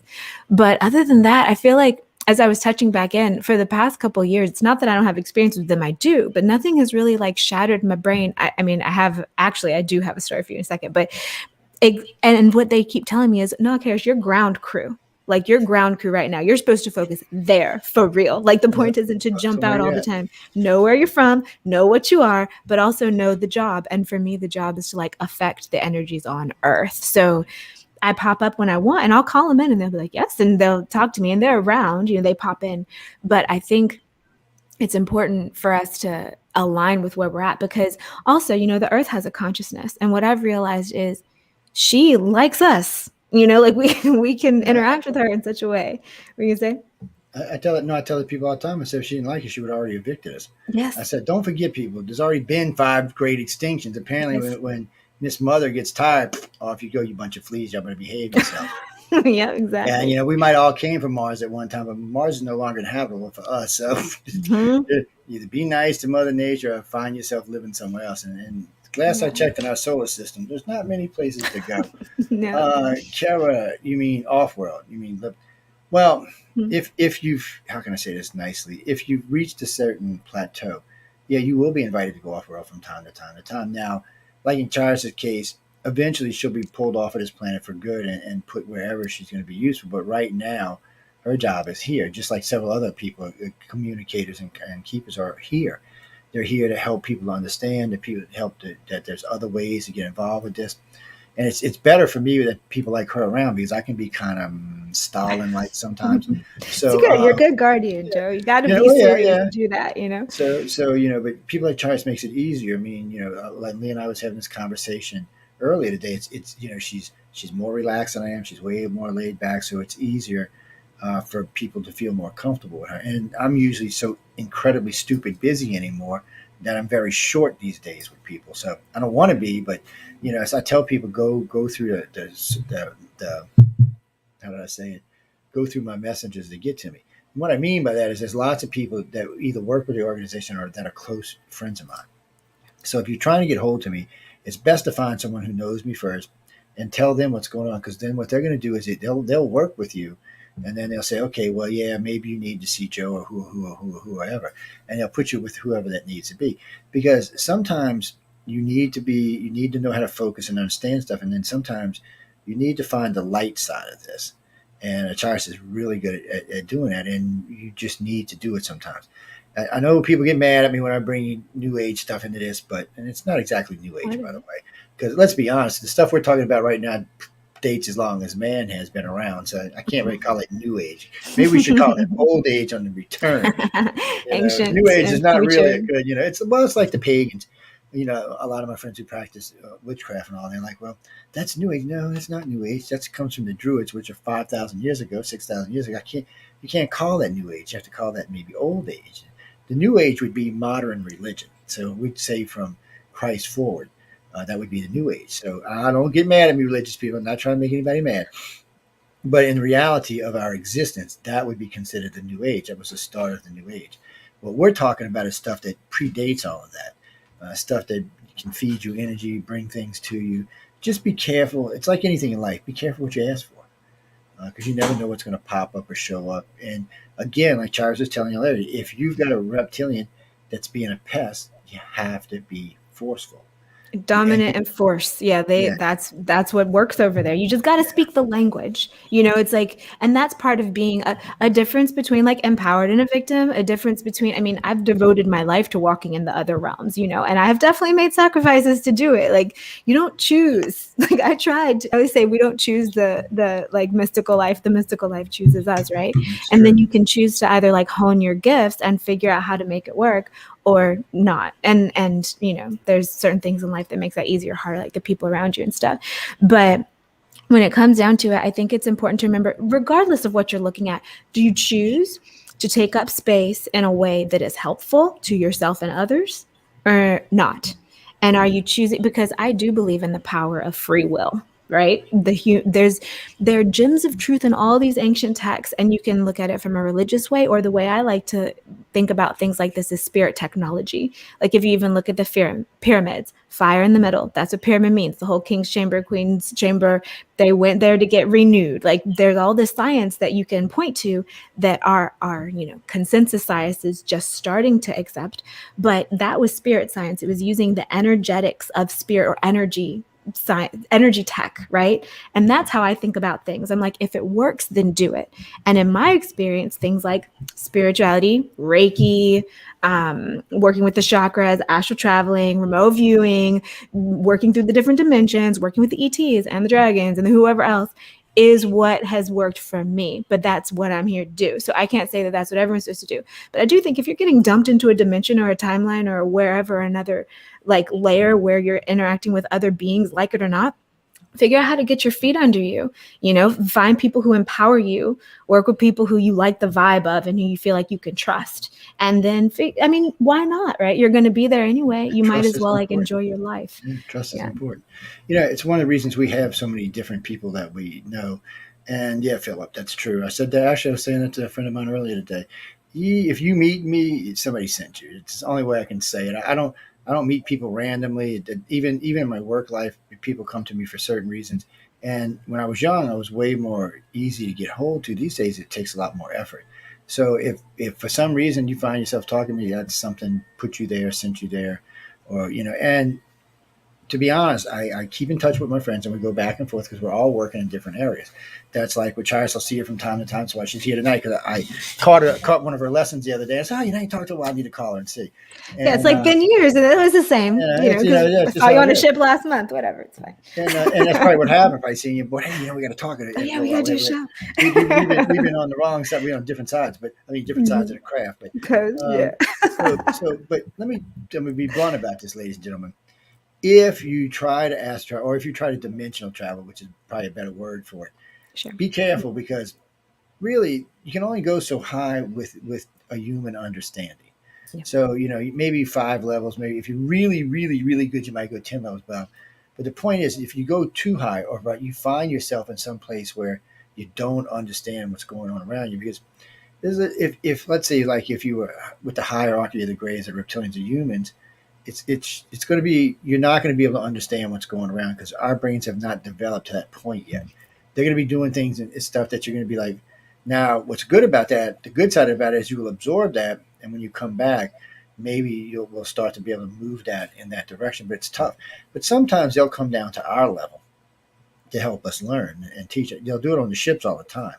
But other than that, I feel like as I was touching back in for the past couple of years, it's not that I don't have experience with them, I do, but nothing has really like shattered my brain. I do have a story for you in a second, but and what they keep telling me is, no, Charis, you're ground crew. Like your ground crew right now, you're supposed to focus there for real. Like the point isn't to jump out all the time. Know where you're from, know what you are, but also know the job. And for me, the job is to like affect the energies on Earth. So I pop up when I want, and I'll call them in, and they'll be like, yes, and they'll talk to me, and they're around. They pop in. But I think it's important for us to align with where we're at, because also, the Earth has a consciousness, and what I've realized is she likes us. Like we can interact with her in such a way. What are you gonna say? I tell the people all the time. I said if she didn't like us, she would have already evicted us. Yes. I said, don't forget, people. There's already been 5 great extinctions. Apparently, when Miss Mother gets tired, off you go, you bunch of fleas. Y'all better behave yourself. Yeah, exactly. And we might all came from Mars at one time, but Mars is no longer inhabitable for us. So either be nice to Mother Nature or find yourself living somewhere else. And last I checked in our solar system, there's not many places to go. No. Kara, you mean off-world? You mean well, if you've, how can I say this nicely? If you've reached a certain plateau, you will be invited to go off-world from time to time. Now, like in Charis' case, eventually she'll be pulled off of this planet for good and put wherever she's going to be useful. But right now, Her job is here, just like several other people, communicators and keepers are here. They're here to help people understand, that there's other ways to get involved with this. And it's better for me that people like her around because I can be kind of Stalin like sometimes. It's So good. You're a good guardian, Joe. You got to be well, yeah, serious yeah. to do that, you know? So but people like Charis makes it easier. I mean, like Lee and I was having this conversation earlier today. It's she's more relaxed than I am. She's way more laid back, so it's easier for people to feel more comfortable with her. And I'm usually so incredibly stupid busy anymore that I'm very short these days with people. So I don't want to be, but as I tell people, go through the how did I say it? Go through my messages to get to me. And what I mean by that is there's lots of people that either work with the organization or that are close friends of mine. So if you're trying to get hold to me, it's best to find someone who knows me first and tell them what's going on. Because then what they're going to do is they'll work with you, and then they'll say, okay, well, yeah, maybe you need to see Joe or whoever, and they'll put you with whoever that needs to be. Because sometimes you need to know how to focus and understand stuff, and then sometimes you need to find the light side of this. And Charis is really good at doing that, and you just need to do it sometimes. I know people get mad at me when I bring New Age stuff into this, and it's not exactly New Age, by the way. Because let's be honest, the stuff we're talking about right now dates as long as man has been around, so I can't really call it New Age. Maybe we should call it Old Age on the return. Ancient New Age is and not really future. a good. It's like the pagans. A lot of my friends who practice witchcraft and all, they're like, well, that's New Age. No, that's not New Age. That comes from the Druids, which are 5,000 years ago, 6,000 years ago. You can't call that New Age. You have to call that maybe Old Age. The New Age would be modern religion. So we'd say from Christ forward, that would be the New Age. So I don't get mad at me, religious people. I'm not trying to make anybody mad. But in reality of our existence, that would be considered the New Age. That was the start of the New Age. What we're talking about is stuff that predates all of that, stuff that can feed you energy, bring things to you. Just be careful. It's like anything in life. Be careful what you ask for because you never know what's going to pop up or show up. And again, like Charles was telling you earlier, if you've got a reptilian that's being a pest, you have to be forceful. Dominant and force. Yeah, Yeah, that's what works over there. You just got to speak the language. It's like, and that's part of being a difference between like empowered and a victim, a difference between, I mean, I've devoted my life to walking in the other realms, and I have definitely made sacrifices to do it. Like, you don't choose. Like I always say we don't choose the like mystical life. The mystical life chooses us, right? that's And true. then you can choose to either like hone your gifts and figure out how to make it work or not. And there's certain things in life that makes that easier or harder, like the people around you and stuff. But when it comes down to it, I think it's important to remember, regardless of what you're looking at, do you choose to take up space in a way that is helpful to yourself and others or not? And are you choosing, because I do believe in the power of free will, right? There are gems of truth in all these ancient texts, and you can look at it from a religious way, or the way I like to think about things like this is spirit technology. Like if you even look at the pyramids, fire in the middle, that's what pyramid means. The whole king's chamber, queen's chamber, they went there to get renewed. Like there's all this science that you can point to that are consensus science is just starting to accept. But that was spirit science. It was using the energetics of spirit or energy science, energy tech, right? And that's how I think about things. I'm like, if it works, then do it. And in my experience, things like spirituality, Reiki, working with the chakras, astral traveling, remote viewing, working through the different dimensions, working with the ETs and the dragons and whoever else is what has worked for me. But that's what I'm here to do. So I can't say that that's what everyone's supposed to do. But I do think if you're getting dumped into a dimension or a timeline or wherever, another like layer where you're interacting with other beings, like it or not, figure out how to get your feet under you, find people who empower you, work with people who you like the vibe of and who you feel like you can trust. And then, why not, right? You're going to be there anyway. You might Trust as is well like important. enjoy your life. Yeah, trust is Yeah. important. It's one of the reasons we have so many different people that we know. And yeah, Philip, that's true. I said that actually. I was saying that to a friend of mine earlier today. If you meet me, somebody sent you. It's the only way I can say it. I don't meet people randomly. Even in my work life, people come to me for certain reasons. And when I was young, I was way more easy to get hold to. These days, it takes a lot more effort. So if for some reason you find yourself talking to me, that's something put you there, sent you there, or and to be honest, I keep in touch with my friends and we go back and forth because we're all working in different areas. That's like with Charis, I'll see her from time to time. That's why she's here tonight, because I caught one of her lessons the other day. I said, "Oh, you talked to her. Well, I need to call her and see." Yeah, it's And like been years, and it was the same. it's, Because I it's just saw you how on it a is. ship last month. Whatever, it's fine. And that's probably what happened. If I seen you, boy, hey, we got to talk. Oh yeah, we gotta do a show. We've been on the wrong side. We're on different sides, but I mean different sides of the craft. But Because but let me be blunt about this, ladies and gentlemen. If you try to astral, or if you try to dimensional travel, which is probably a better word for it, sure. be careful, because really you can only go so high with a human understanding. Yeah. So maybe 5 levels. Maybe if you're really, really, really good, you might go 10 levels above. But the point is, if you go too high, or you find yourself in some place where you don't understand what's going on around you, because if let's say, like, if you were with the hierarchy of the grays, the reptilians, or humans, it's going to be, you're not going to be able to understand what's going around, because our brains have not developed to that point yet. They're going to be doing things and stuff that you're going to be like, now what's good about that, the good side about it, is you will absorb that, and when you come back, maybe we'll start to be able to move that in that direction. But it's tough. But sometimes they'll come down to our level to help us learn and teach it. They'll do it on the ships all the time.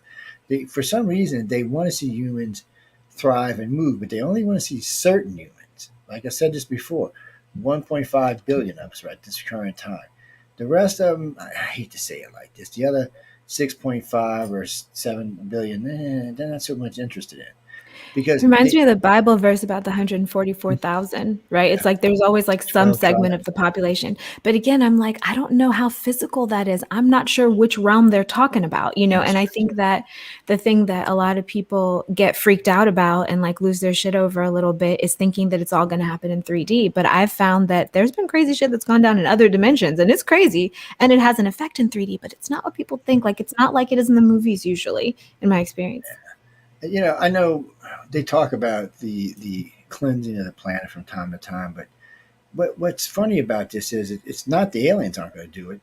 For some reason, they want to see humans thrive and move, but they only want to see certain humans. Like I said this before, 1.5 billion of us right at this current time. The rest of them, I hate to say it like this, the other 6.5 or 7 billion, they're not so much interested in. Because it reminds me of the Bible verse about the 144,000, right? It's like there's always like some 12 segment tribes. of the population. But again, I'm like, I don't know how physical that is. I'm not sure which realm they're talking about, and I think that the thing that a lot of people get freaked out about and like lose their shit over a little bit is thinking that it's all going to happen in 3D. But I've found that there's been crazy shit that's gone down in other dimensions, and it's crazy, and it has an effect in 3D, but it's not what people think. Like, it's not like it is in the movies usually, in my experience. I know they talk about the cleansing of the planet from time to time, but what's funny about this is it's not the aliens aren't going to do it.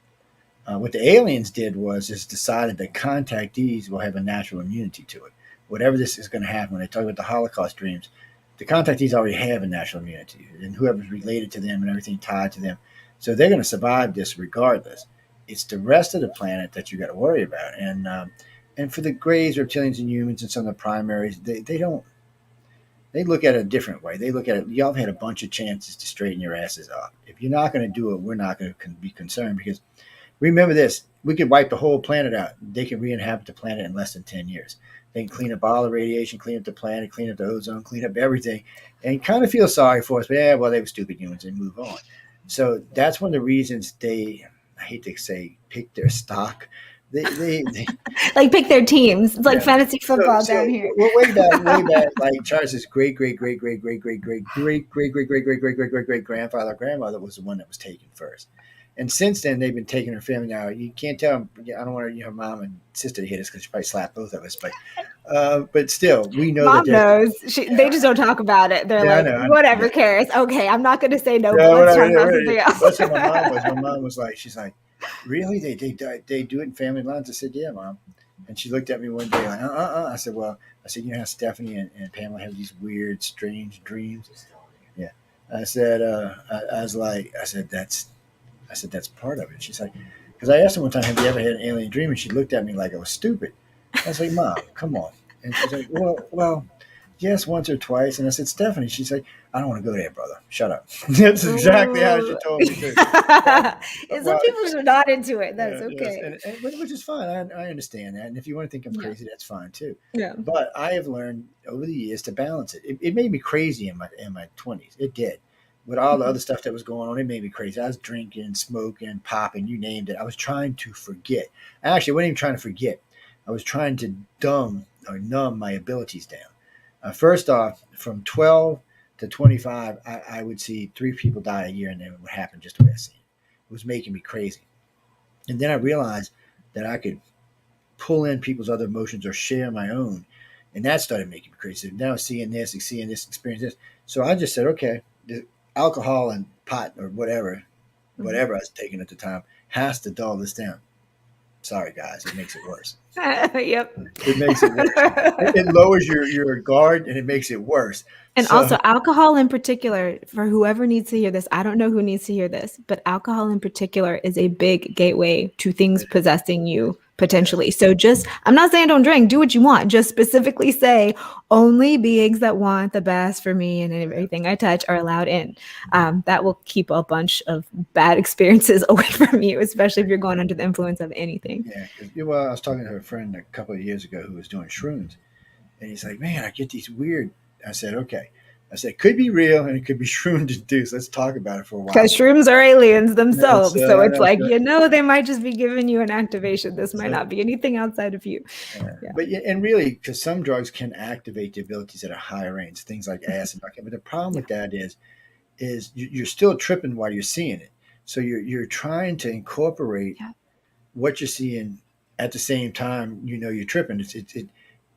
What the aliens did was decided that contactees will have a natural immunity to it. Whatever this is going to happen, when they talk about the Holocaust dreams, the contactees already have a natural immunity, and whoever's related to them and everything tied to them, so they're going to survive this regardless. It's the rest of the planet that you got to worry about, and for the Greys, reptilians, and humans, and some of the primaries, they don't. They look at it a different way. They look at it. Y'all have had a bunch of chances to straighten your asses up. If you're not going to do it, we're not going to be concerned, because remember this: we could wipe the whole planet out. They can re-inhabit the planet in less than 10 years. They can clean up all the radiation, clean up the planet, clean up the ozone, clean up everything, and kind of feel sorry for us. But yeah, well, they were stupid humans, and move on. So that's one of the reasons they, I hate to say, pick their stock. They Like, pick their teams. It's like fantasy football so down here. well, way back, like Charles's great grandfather was the one that was taken first. And since then, they've been taking her family. Now, you can't tell. I don't want her mom and sister to hit us, because she probably slapped both of us. But still, we know Mom that knows. They just don't talk about it. They're like, I know, whatever, yeah. cares. Okay, I'm not going to say no, Yeah, but let's talk whatever, about something else. that's what my mom was. My mom was like, she's like, really? They do it in family lines? I said, yeah, Mom. And she looked at me one day like, I said, well, how Stephanie and Pamela have these weird, strange dreams? Yeah. I said, I said, that's part of it. She's like, because I asked her one time, have you ever had an alien dream? And she looked at me like I was stupid. I was like, Mom, come on. And she's like, well, yes, once or twice. And I said, Stephanie, she's like, I don't want to go there, brother. Shut up. That's exactly how she told me too. And some people are not into it. That's okay. Yes, which is fine. I understand that. And if you want to think I'm crazy, that's fine too. Yeah. But I have learned over the years to balance it. It made me crazy in my 20s. It did. With all the other stuff that was going on, it made me crazy. I was drinking, smoking, popping, you named it. I was trying to forget. Actually, I wasn't even trying to forget. I was trying to numb my abilities down. First off, from 12 to 25, I would see 3 people die a year, and then it would happen just the way I see it. It was making me crazy. And then I realized that I could pull in people's other emotions or share my own. And that started making me crazy. Now seeing this, experience this. So I just said, okay, the alcohol and pot or whatever I was taking at the time has to dull this down. Sorry, guys, it makes it worse. Yep. It makes it worse. It lowers your guard and it makes it worse. And So also alcohol in particular, for whoever needs to hear this, I don't know who needs to hear this, but alcohol in particular is a big gateway to things possessing you potentially. So just, I'm not saying don't drink, do what you want. Just specifically say only beings that want the best for me and everything I touch are allowed in. That will keep a bunch of bad experiences away from you, especially if you're going under the influence of anything. yeah, because well, I was talking to a friend a couple of years ago who was doing shrooms, and he's like, "Man, I get these weird." I said, "Okay." I said, "It could be real and it could be shroom induced. Let's talk about it for a while." Because shrooms are aliens themselves. So I it's know, like, so- they might just be giving you an activation. This might so- not be anything outside of you. Yeah. But yeah, and really, because some drugs can activate the abilities at a higher range, things like acid. Okay, but the problem with that is you're still tripping while you're seeing it. So you're trying to incorporate Yeah. what you're seeing at the same time you're tripping.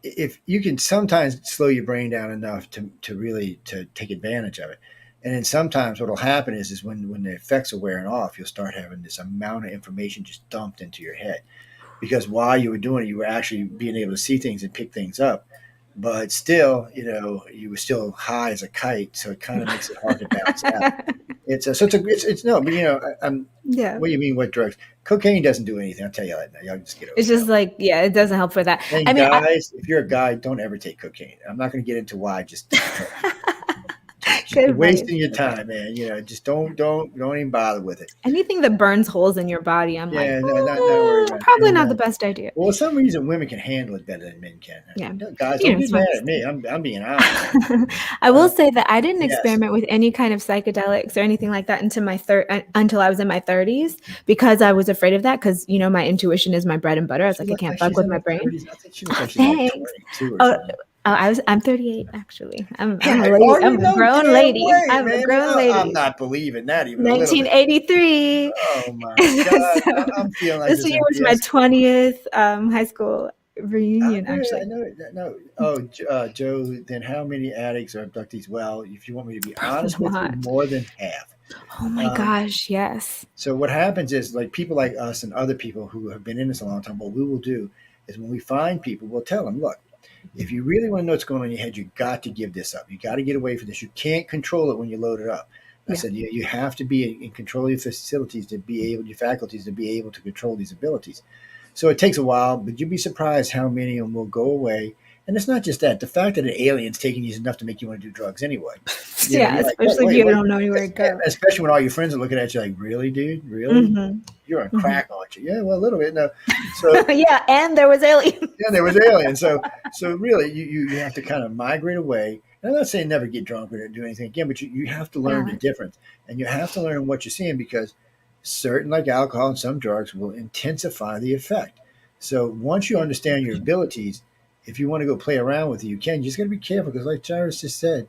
If you can sometimes slow your brain down enough to really to take advantage of it. And then sometimes what'll happen is when the effects are wearing off, you'll start having this amount of information just dumped into your head. Because while you were doing it, you were actually being able to see things and pick things up. But still, you were still high as a kite, so it kind of makes it hard to balance out. It's no, but I'm. Yeah. What do you mean? What drugs? Cocaine doesn't do anything. I'll tell you that now. Y'all just get over It's just like, yeah, it doesn't help for that. it. I And mean, guys, if you're a guy, don't ever take cocaine. I'm not going to get into why. Just Good you're advice. wasting your time, man. Just don't even bother with it. Anything that burns holes in your body, I'm like, Yeah, no, not worry about it. probably And, not the best idea. well, for some reason, women can handle it better than men can. Yeah. Guys, You don't know, get it's mad fine. at me. I'm being honest. I will say that I didn't Yes. experiment with any kind of psychedelics or anything like that until I was in my 30s because I was afraid of that because, my intuition is my bread and butter. I was like, I can't fuck with my brain. I think she looks like she's like Thanks. 22 or Oh, something. I'm 38 actually. I'm Yeah, a lady. are you? I'm a No grown damn lady. way, I'm a man. grown I'm lady. not believing that even a little bit. 1983. Oh my God. So, I'm feeling like this year was my 20th high school reunion, actually. I know it. No. Oh, Joe, then how many addicts or abductees? Well, if you want me to be Probably honest with you, not. more than half. Oh my gosh, yes. So what happens is like people like us and other people who have been in this a long time, what we will do is when we find people, we'll tell them, look, if you really want to know what's going on in your head, you got to give this up. You got to get away from this. You can't control it when you load it up. I said, you have to be in control of your facilities your faculties to be able to control these abilities. So it takes a while, but you'd be surprised how many of them will go away. And it's not just that. The fact that an alien's taking you is enough to make you want to do drugs anyway. Yeah, you're like, especially if you don't know anywhere to go. Especially when all your friends are looking at you like, really, dude? Really? Mhm. You're on crack, aren't you? Yeah, well, a little bit. No. So Yeah, and there was aliens. yeah, there was aliens. So really, you have to kind of migrate away. And I'm not saying never get drunk or do anything again, but you have to learn the difference. And you have to learn what you're seeing because certain, like alcohol and some drugs, will intensify the effect. So once you understand your abilities, if you want to go play around with it, you can. You just got to be careful because, like Charis just said,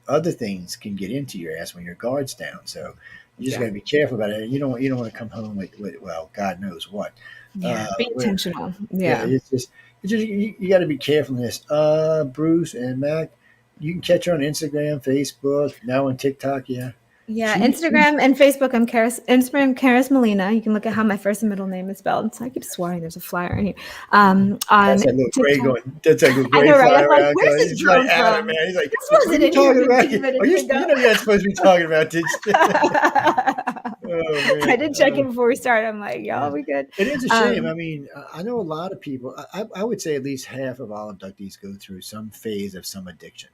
other things can get into your ass when your guard's down. So you just got to be careful about it. And you don't want to come home with well, God knows what. Yeah, be intentional. Yeah. It's just you got to be careful in this. Bruce and Mac, you can catch her on Instagram, Facebook, now on TikTok. Yeah. Yeah, Instagram and Facebook. I'm Charis Melina. You can look at how my first and middle name is spelled. So I keep swearing there's a flyer in here. On That's that little gray TikTok. going. That's that little I gray know, right? flyer I'm like, around. where's this He's drone like at it, from? man. He's like, This what wasn't are you in here talking about? 15 minutes Are you? ago. You know you're not supposed to be talking about, did you? Oh, man. I did check it before we started. I'm like, y'all, we good? It is a shame. I mean, I know a lot of people. I would say at least half of all abductees go through some phase of some addiction,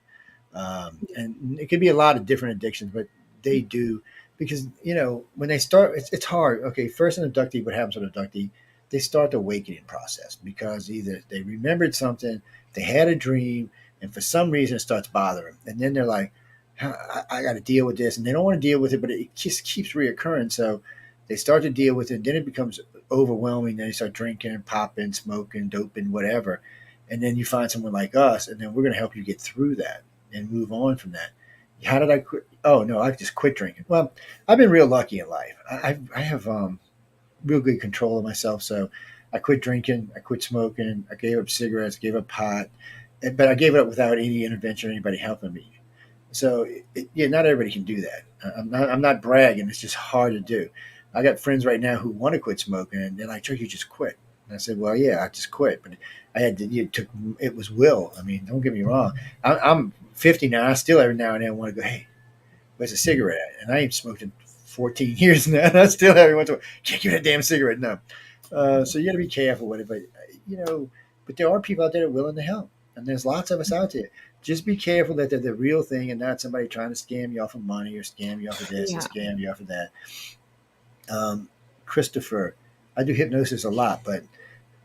and it could be a lot of different addictions, but they do because when they start, it's hard. Okay, first an abductee. What happens with an abductee? They start the awakening process because either they remembered something, they had a dream, and for some reason it starts bothering them, and then they're like, I got to deal with this, and they don't want to deal with it, but it just keeps reoccurring. So they start to deal with it, then it becomes overwhelming. Then they start drinking, popping, smoking, doping, whatever, and then you find someone like us, and then we're going to help you get through that and move on from that. How did I quit? Oh no, I just quit drinking. Well, I've been real lucky in life. I have real good control of myself, so I quit drinking, I quit smoking, I gave up cigarettes, gave up pot, but I gave it up without any intervention or anybody helping me. So not everybody can do that. I'm not bragging. It's just hard to do. I got friends right now who want to quit smoking, and they're like, "Joe, you just quit." And I said, well, yeah, I just quit. But I had to, it was will. I mean, don't get me wrong. I'm 50 now. I still every now and then want to go, hey, where's a cigarette at? And I ain't smoked in 14 years now. And I still every once in a while, can't give me that damn cigarette. No. So you got to be careful with it. But, but there are people out there that are willing to help. And there's lots of us out there. Just be careful that they're the real thing and not somebody trying to scam you off of money or scam you off of this and scam you off of that. Christopher, I do hypnosis a lot, but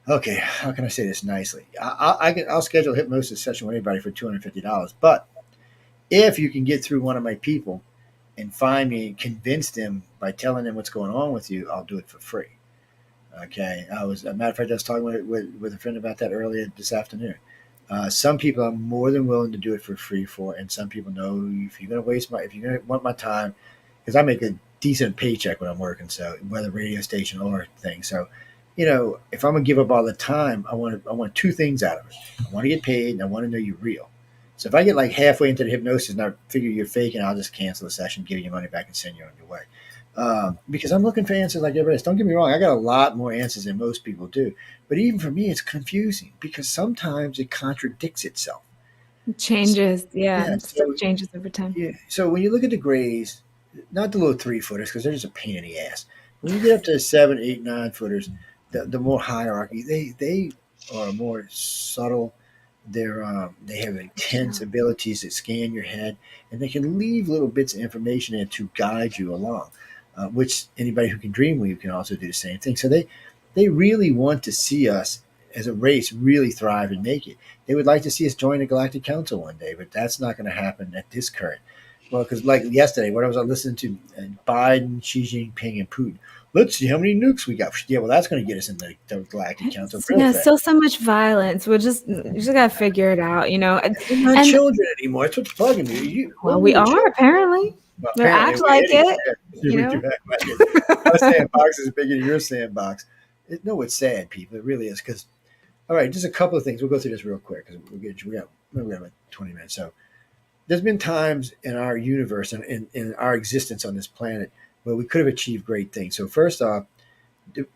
okay, how can I say this nicely? I'll schedule a hypnosis session with anybody for $250. But if you can get through one of my people and find me and convince them by telling them what's going on with you, I'll do it for free. Okay. As a matter of fact, I was talking with a friend about that earlier this afternoon. Some people are more than willing to do it for free for, and some people know if you're going to want my time, because I make a decent paycheck when I'm working, so whether radio station or thing. So, if I'm going to give up all the time, I want two things out of it. I want to get paid, and I want to know you're real. So if I get like halfway into the hypnosis and I figure you're fake, and I'll just cancel the session, give you your money back, and send you on your way. Because I'm looking for answers like everybody else. Don't get me wrong, I got a lot more answers than most people do. But even for me, it's confusing because sometimes it contradicts itself. It changes, So, changes over time. Yeah. So when you look at the grays, not the little 3-footers because they're just a pain in the ass. When you get up to 7, 8, 9-footers, the more hierarchy, they are more subtle. They have intense abilities that scan your head, and they can leave little bits of information in to guide you along. Which anybody who can dreamweave can also do the same thing. So they really want to see us as a race really thrive and make it. They would like to see us join the Galactic Council one day, but that's not going to happen at this current. Well, because like yesterday, what I was listening to Biden, Xi Jinping, and Putin. Let's see how many nukes we got. Yeah, well, that's going to get us in the Galactic Council. Still so much violence. You just got to figure it out, We're not children anymore. That's what's bugging me. We are, apparently. Well, we act like it. My sandbox is bigger than your sandbox. It's sad, people. It really is. Because, all right, just a couple of things. We'll go through this real quick because we got like 20 minutes. So there's been times in our universe and in our existence on this planet where we could have achieved great things. So first off,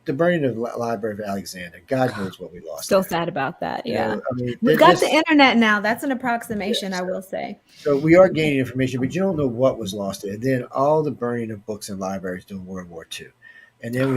the burning of the Library of Alexander. God knows what we lost. Still sad about that. Yeah. I mean, we've got the internet now. That's an approximation, I will say. So we are gaining information, but you don't know what was lost there. And then all the burning of books in libraries during World War II. And then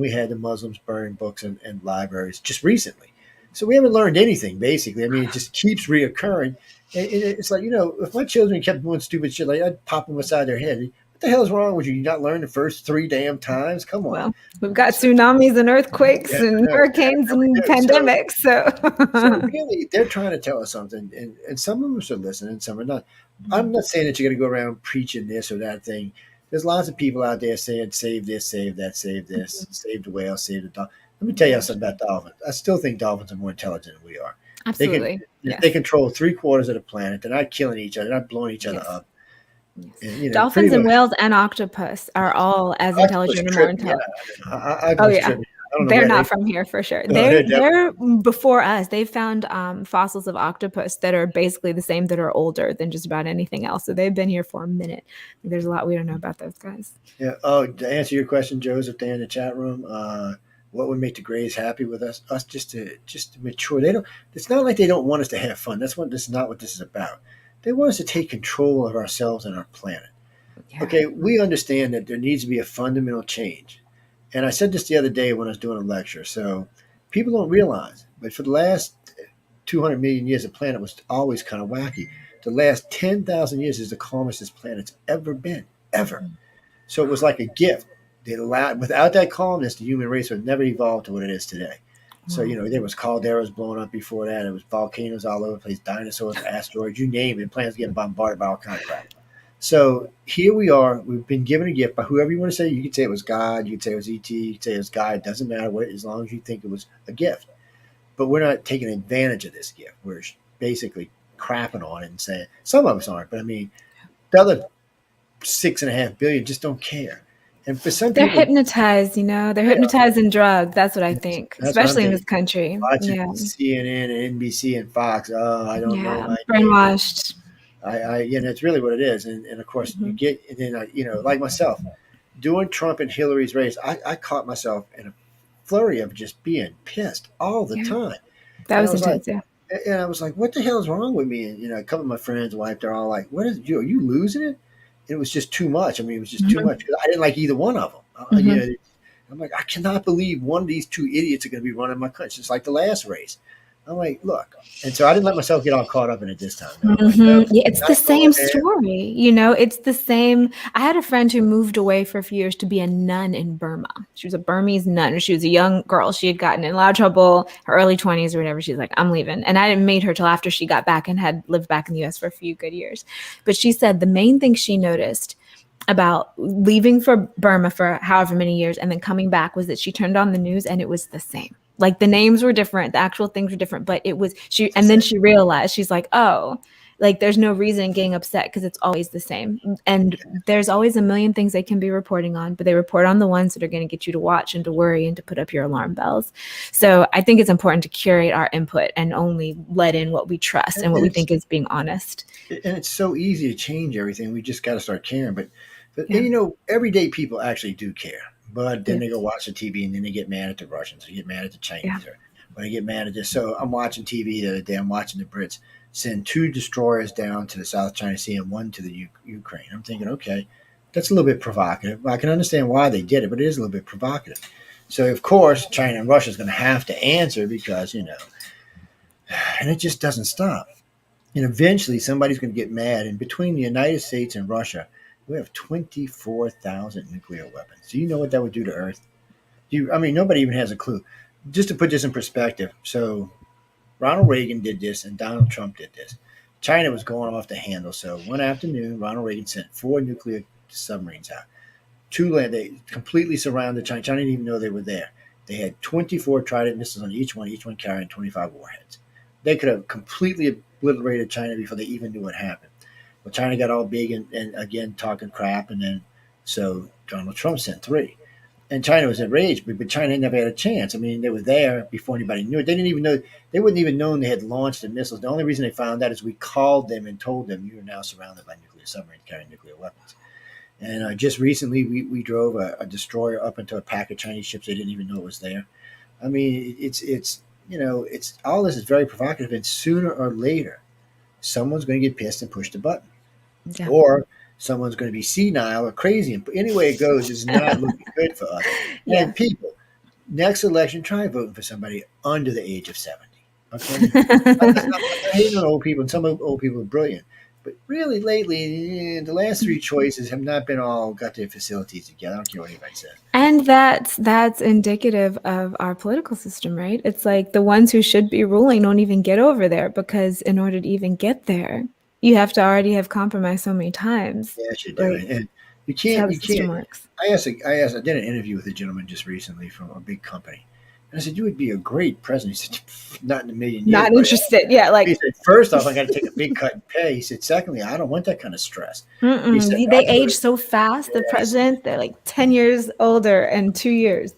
we had the Muslims burning books and libraries just recently. So we haven't learned anything, basically. I mean, it just keeps reoccurring. And it's like, if my children kept doing stupid shit, like I'd pop them beside their head. What the hell is wrong with you? You not learn the first 3 damn times? Come on. Well, we've got tsunamis and earthquakes and hurricanes and pandemics. So really, they're trying to tell us something. And some of us are listening, some are not. I'm not saying that you're going to go around preaching this or that thing. There's lots of people out there saying, save this, save that, save this, save the whale, save the dolphin. Let me tell you something about dolphins. I still think dolphins are more intelligent than we are. Absolutely. They control 3/4 of the planet. They're not killing each other. They're not blowing each other up. Yes. And, dolphins and whales and octopus are all as intelligent or more intelligent. They're not from here for sure. They're before us. They found fossils of octopus that are basically the same, that are older than just about anything else. So they've been here for a minute. There's a lot we don't know about those guys. Yeah. Oh, to answer your question, Joseph, there in the chat room, what would make the Greys happy with us? Us just to mature. It's not like they don't want us to have fun. This is not what this is about. They want us to take control of ourselves and our planet. Yeah. Okay, we understand that there needs to be a fundamental change. And I said this the other day when I was doing a lecture. So people don't realize, but for the last 200 million years, the planet was always kind of wacky. The last 10,000 years is the calmest this planet's ever been, ever. So it was like a gift. Without that calmness, the human race would never evolve to what it is today. So, there was calderas blowing up before that. It was volcanoes all over the place, dinosaurs, asteroids, you name it. Planets getting bombarded by all kinds of crap. So here we are. We've been given a gift by whoever you want to say. You could say it was God. You could say it was E.T. You could say it was God. It doesn't matter what, as long as you think it was a gift. But we're not taking advantage of this gift. We're basically crapping on it and saying, some of us aren't. But, I mean, the other 6.5 billion just don't care. And for some they're people, hypnotized, they're hypnotized and drugged. That's what I think, especially in this country. Watching CNN and NBC and Fox. Oh, I don't know. Brainwashed. That's really what it is. And of course, you get, and then, like myself, doing Trump and Hillary's race, I caught myself in a flurry of just being pissed all the time. That And I was was like, intense. Yeah. and I was like, what the hell is wrong with me? And, you know, a couple of my friends, wife, they're all like, what is you? Are you losing it? It was just too much. I mean, it was just too Hmm. much. I didn't like either one of them. You Hmm. know, I'm like, I cannot believe one of these two idiots are going to be running my country. It's like the last race. I'm like, look. And so I didn't let myself get all caught up in it this time. No, I'm like, no, Yeah, it's the not going same there. story. You know, it's the same. I had a friend who moved away for a few years to be a nun in Burma. She was a Burmese nun. She was a young girl. She had gotten in a lot of trouble, her early 20s or whatever. She's like, I'm leaving. And I didn't meet her till after she got back and had lived back in the US for a few good years. But she said the main thing she noticed about leaving for Burma for however many years and then coming back was that she turned on the news and it was the same. Like the names were different, the actual things were different, but it was she. And then she realized, she's like, oh, like there's no reason getting upset because it's always the same. And there's always a million things they can be reporting on, but they report on the ones that are going to get you to watch and to worry and to put up your alarm bells. So I think it's important to curate our input and only let in what we trust and what we think is being honest. And it's so easy to change everything. We just got to start caring. But Yeah. you know, everyday people actually do care. But then Yeah. they go watch the TV and then they get mad at the Russians, or get mad at the Chinese, Yeah. or they get mad at this. So I'm watching TV the other day. I'm watching the Brits send 2 destroyers down to the South China Sea and 1 to the Ukraine. I'm thinking, okay, that's a little bit provocative. I can understand why they did it, but it is a little bit provocative. So of course, China and Russia is going to have to answer because, you know, and it just doesn't stop. And eventually somebody's going to get mad. And between the United States and Russia, we have 24,000 nuclear weapons. Do you know what that would do to Earth? I mean, nobody even has a clue. Just to put this in perspective, so Ronald Reagan did this and Donald Trump did this. China was going off the handle. So one afternoon, Ronald Reagan sent 4 nuclear submarines out. 2 land, they completely surrounded China. China didn't even know they were there. They had 24 Trident missiles on each one carrying 25 warheads. They could have completely obliterated China before they even knew what happened. Well, China got all big and again talking crap, and then so Donald Trump sent 3. And China was enraged, but China never had a chance. I mean, they were there before anybody knew it. They didn't even know, they wouldn't even known they had launched the missiles. The only reason they found out is we called them and told them you are now surrounded by nuclear submarines carrying nuclear weapons. And just recently, we drove a destroyer up into a pack of Chinese ships. They didn't even know it was there. I mean, it's you know, it's all this is very provocative, and sooner or later, someone's going to get pissed and push the button, Yeah. or someone's going to be senile or crazy. And any way it goes, it's not looking good for us. Yeah. And people, next election, try voting for somebody under the age of 70. Okay, I'm not hating on old people, and some old people are brilliant. But really, lately, the last 3 choices have not been all got their facilities together. I don't care what anybody says. And that's indicative of our political system, right? It's like the ones who should be ruling don't even get over there because in order to even get there, you have to already have compromised so many times. Yes, you do. Like, And you that's how can't, the you system can't. works. I did an interview with a gentleman just recently from a big company. And I said, you would be a great president. He said, not in a million years, Not buddy. interested. Yeah, like He said, first off, I got to take a big cut in pay. He said, secondly, I don't want that kind of stress. He said, they age so fast. The yes. president, they're like 10 years older in 2 years.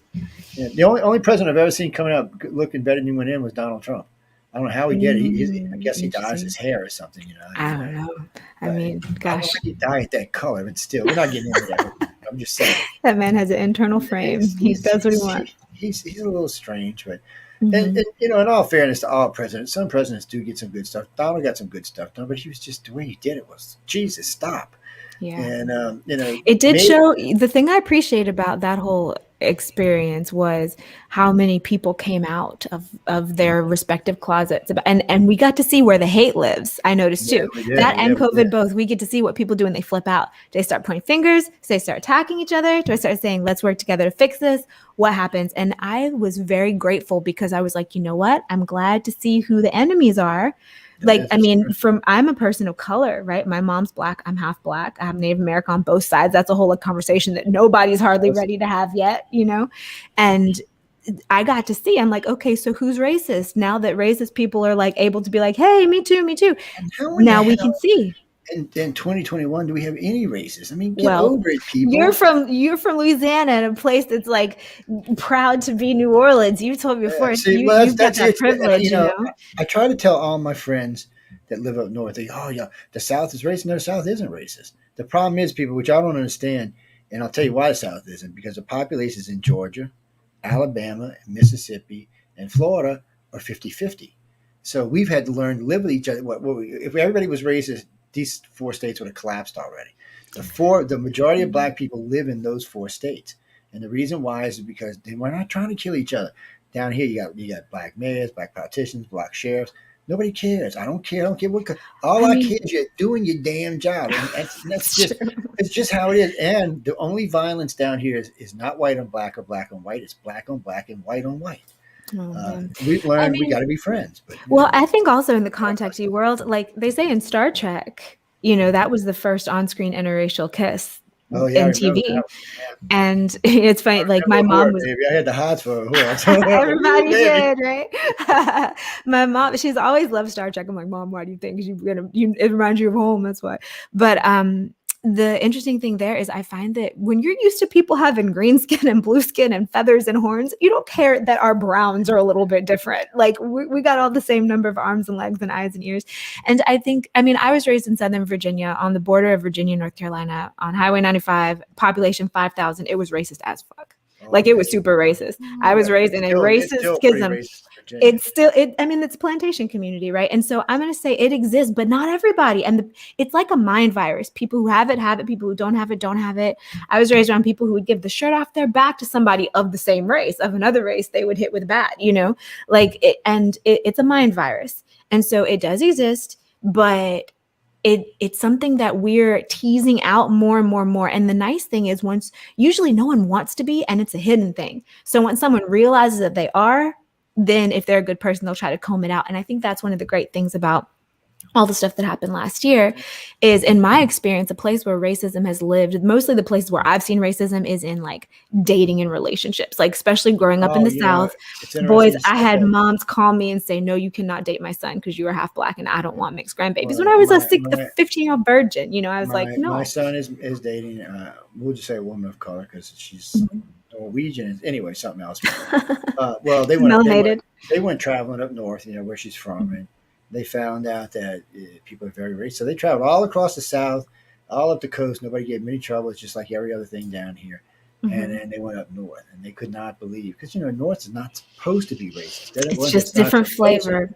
Yeah, the only president I've ever seen coming out looking better than he went in was Donald Trump. I don't know how he did it. I guess he dyes his hair or something, you know. I don't know. I mean, I don't gosh, think he dye it that color, but still, we're not getting into that. I'm just saying. that man has an internal frame. He does what he wants. He's a little strange, but Mhm. and you know, in all fairness to all presidents, some presidents do get some good stuff. Donald got some good stuff done, but he was just the way he did it was Jesus, stop. Yeah. And you know, It did maybe, show. The thing I appreciate about that whole experience was how many people came out of their respective closets, and we got to see where the hate lives. I noticed too. we did, That yeah, and we COVID did. both. We get to see what people do when they flip out. Do they start pointing fingers? Do they start attacking each other? Do I start saying, let's work together to fix this? What happens? And I was very grateful because I was like, you know what? I'm glad to see who the enemies are. Like, I mean, I'm a person of color, right? My mom's Black. I'm half Black. I have Native American on both sides. That's a whole conversation that nobody's hardly ready to have yet, you know? And I got to see, I'm like, okay, so who's racist? Now that racist people are like able to be like, hey, me too, me too. And how in Now the we hell can see. in 2021 do we have any races? I mean, get Well, over it, people. you're from Louisiana, and a place that's like proud to be New Orleans. You told me before, See, well, you've got that privilege, you you know, know? I try to tell all my friends that live up north, oh yeah, the South is racist. No, the South isn't racist. The problem is, people, which I don't understand, and I'll tell you why the South isn't, because the population is in Georgia, Alabama, Mississippi, and Florida are 50-50. So we've had to learn to live with each other. If everybody was racist, these 4 states would have collapsed already. The majority of black people live in those 4 states. And the reason why is because we're not trying to kill each other. Down here, you got black mayors, black politicians, black sheriffs. Nobody cares. I don't care. I don't care what. All I care is you're doing your damn job, and that's just it's just how it is. And the only violence down here is not white on black or black on white. It's black on black and white on white. We've learned we got to be friends. But, well, I think also in the contactee world, like they say in Star Trek, that was the first on-screen interracial kiss in TV. Yeah. And it's funny, like my mom was. Baby. I had the hots for her. Everybody did, right? My mom, she's always loved Star Trek. I'm like, Mom, why do you think? It reminds you of home. That's why. But the interesting thing there is I find that when you're used to people having green skin and blue skin and feathers and horns, you don't care that our browns are a little bit different. Like we got all the same number of arms and legs and eyes and ears. And I was raised in Southern Virginia on the border of Virginia, North Carolina on Highway 95, population 5,000. It was racist as fuck. Like it was super racist. I was raised in a racist schism. It's a plantation community, right? And so I'm going to say it exists, but not everybody. And it's like a mind virus. People who have it, have it. People who don't have it, don't have it. I was raised around people who would give the shirt off their back to somebody of the same race, of another race they would hit with a bat, it's a mind virus. And so it does exist, but it's something that we're teasing out more and more and more. And the nice thing is usually no one wants to be, and it's a hidden thing. So when someone realizes that they are, then if they're a good person, they'll try to comb it out. And I think that's one of the great things about all the stuff that happened last year is, in my experience, a place where racism has lived. Mostly the places where I've seen racism is in like dating and relationships, like especially growing up in the South. Boys, I had moms call me and say, no, you cannot date my son because you are half black and I don't want mixed grandbabies. Well, when I was a 15-year-old virgin, I was like, no. My son is dating, we'll just say a woman of color because she's Norwegian. Anyway, something else. Well, they went traveling up north, where she's from, and they found out that people are very racist. So they traveled all across the South, all up the coast. Nobody gave them any trouble. It's just like every other thing down here. And then they went up north, and they could not believe, because north is not supposed to be racist. It's just different flavor.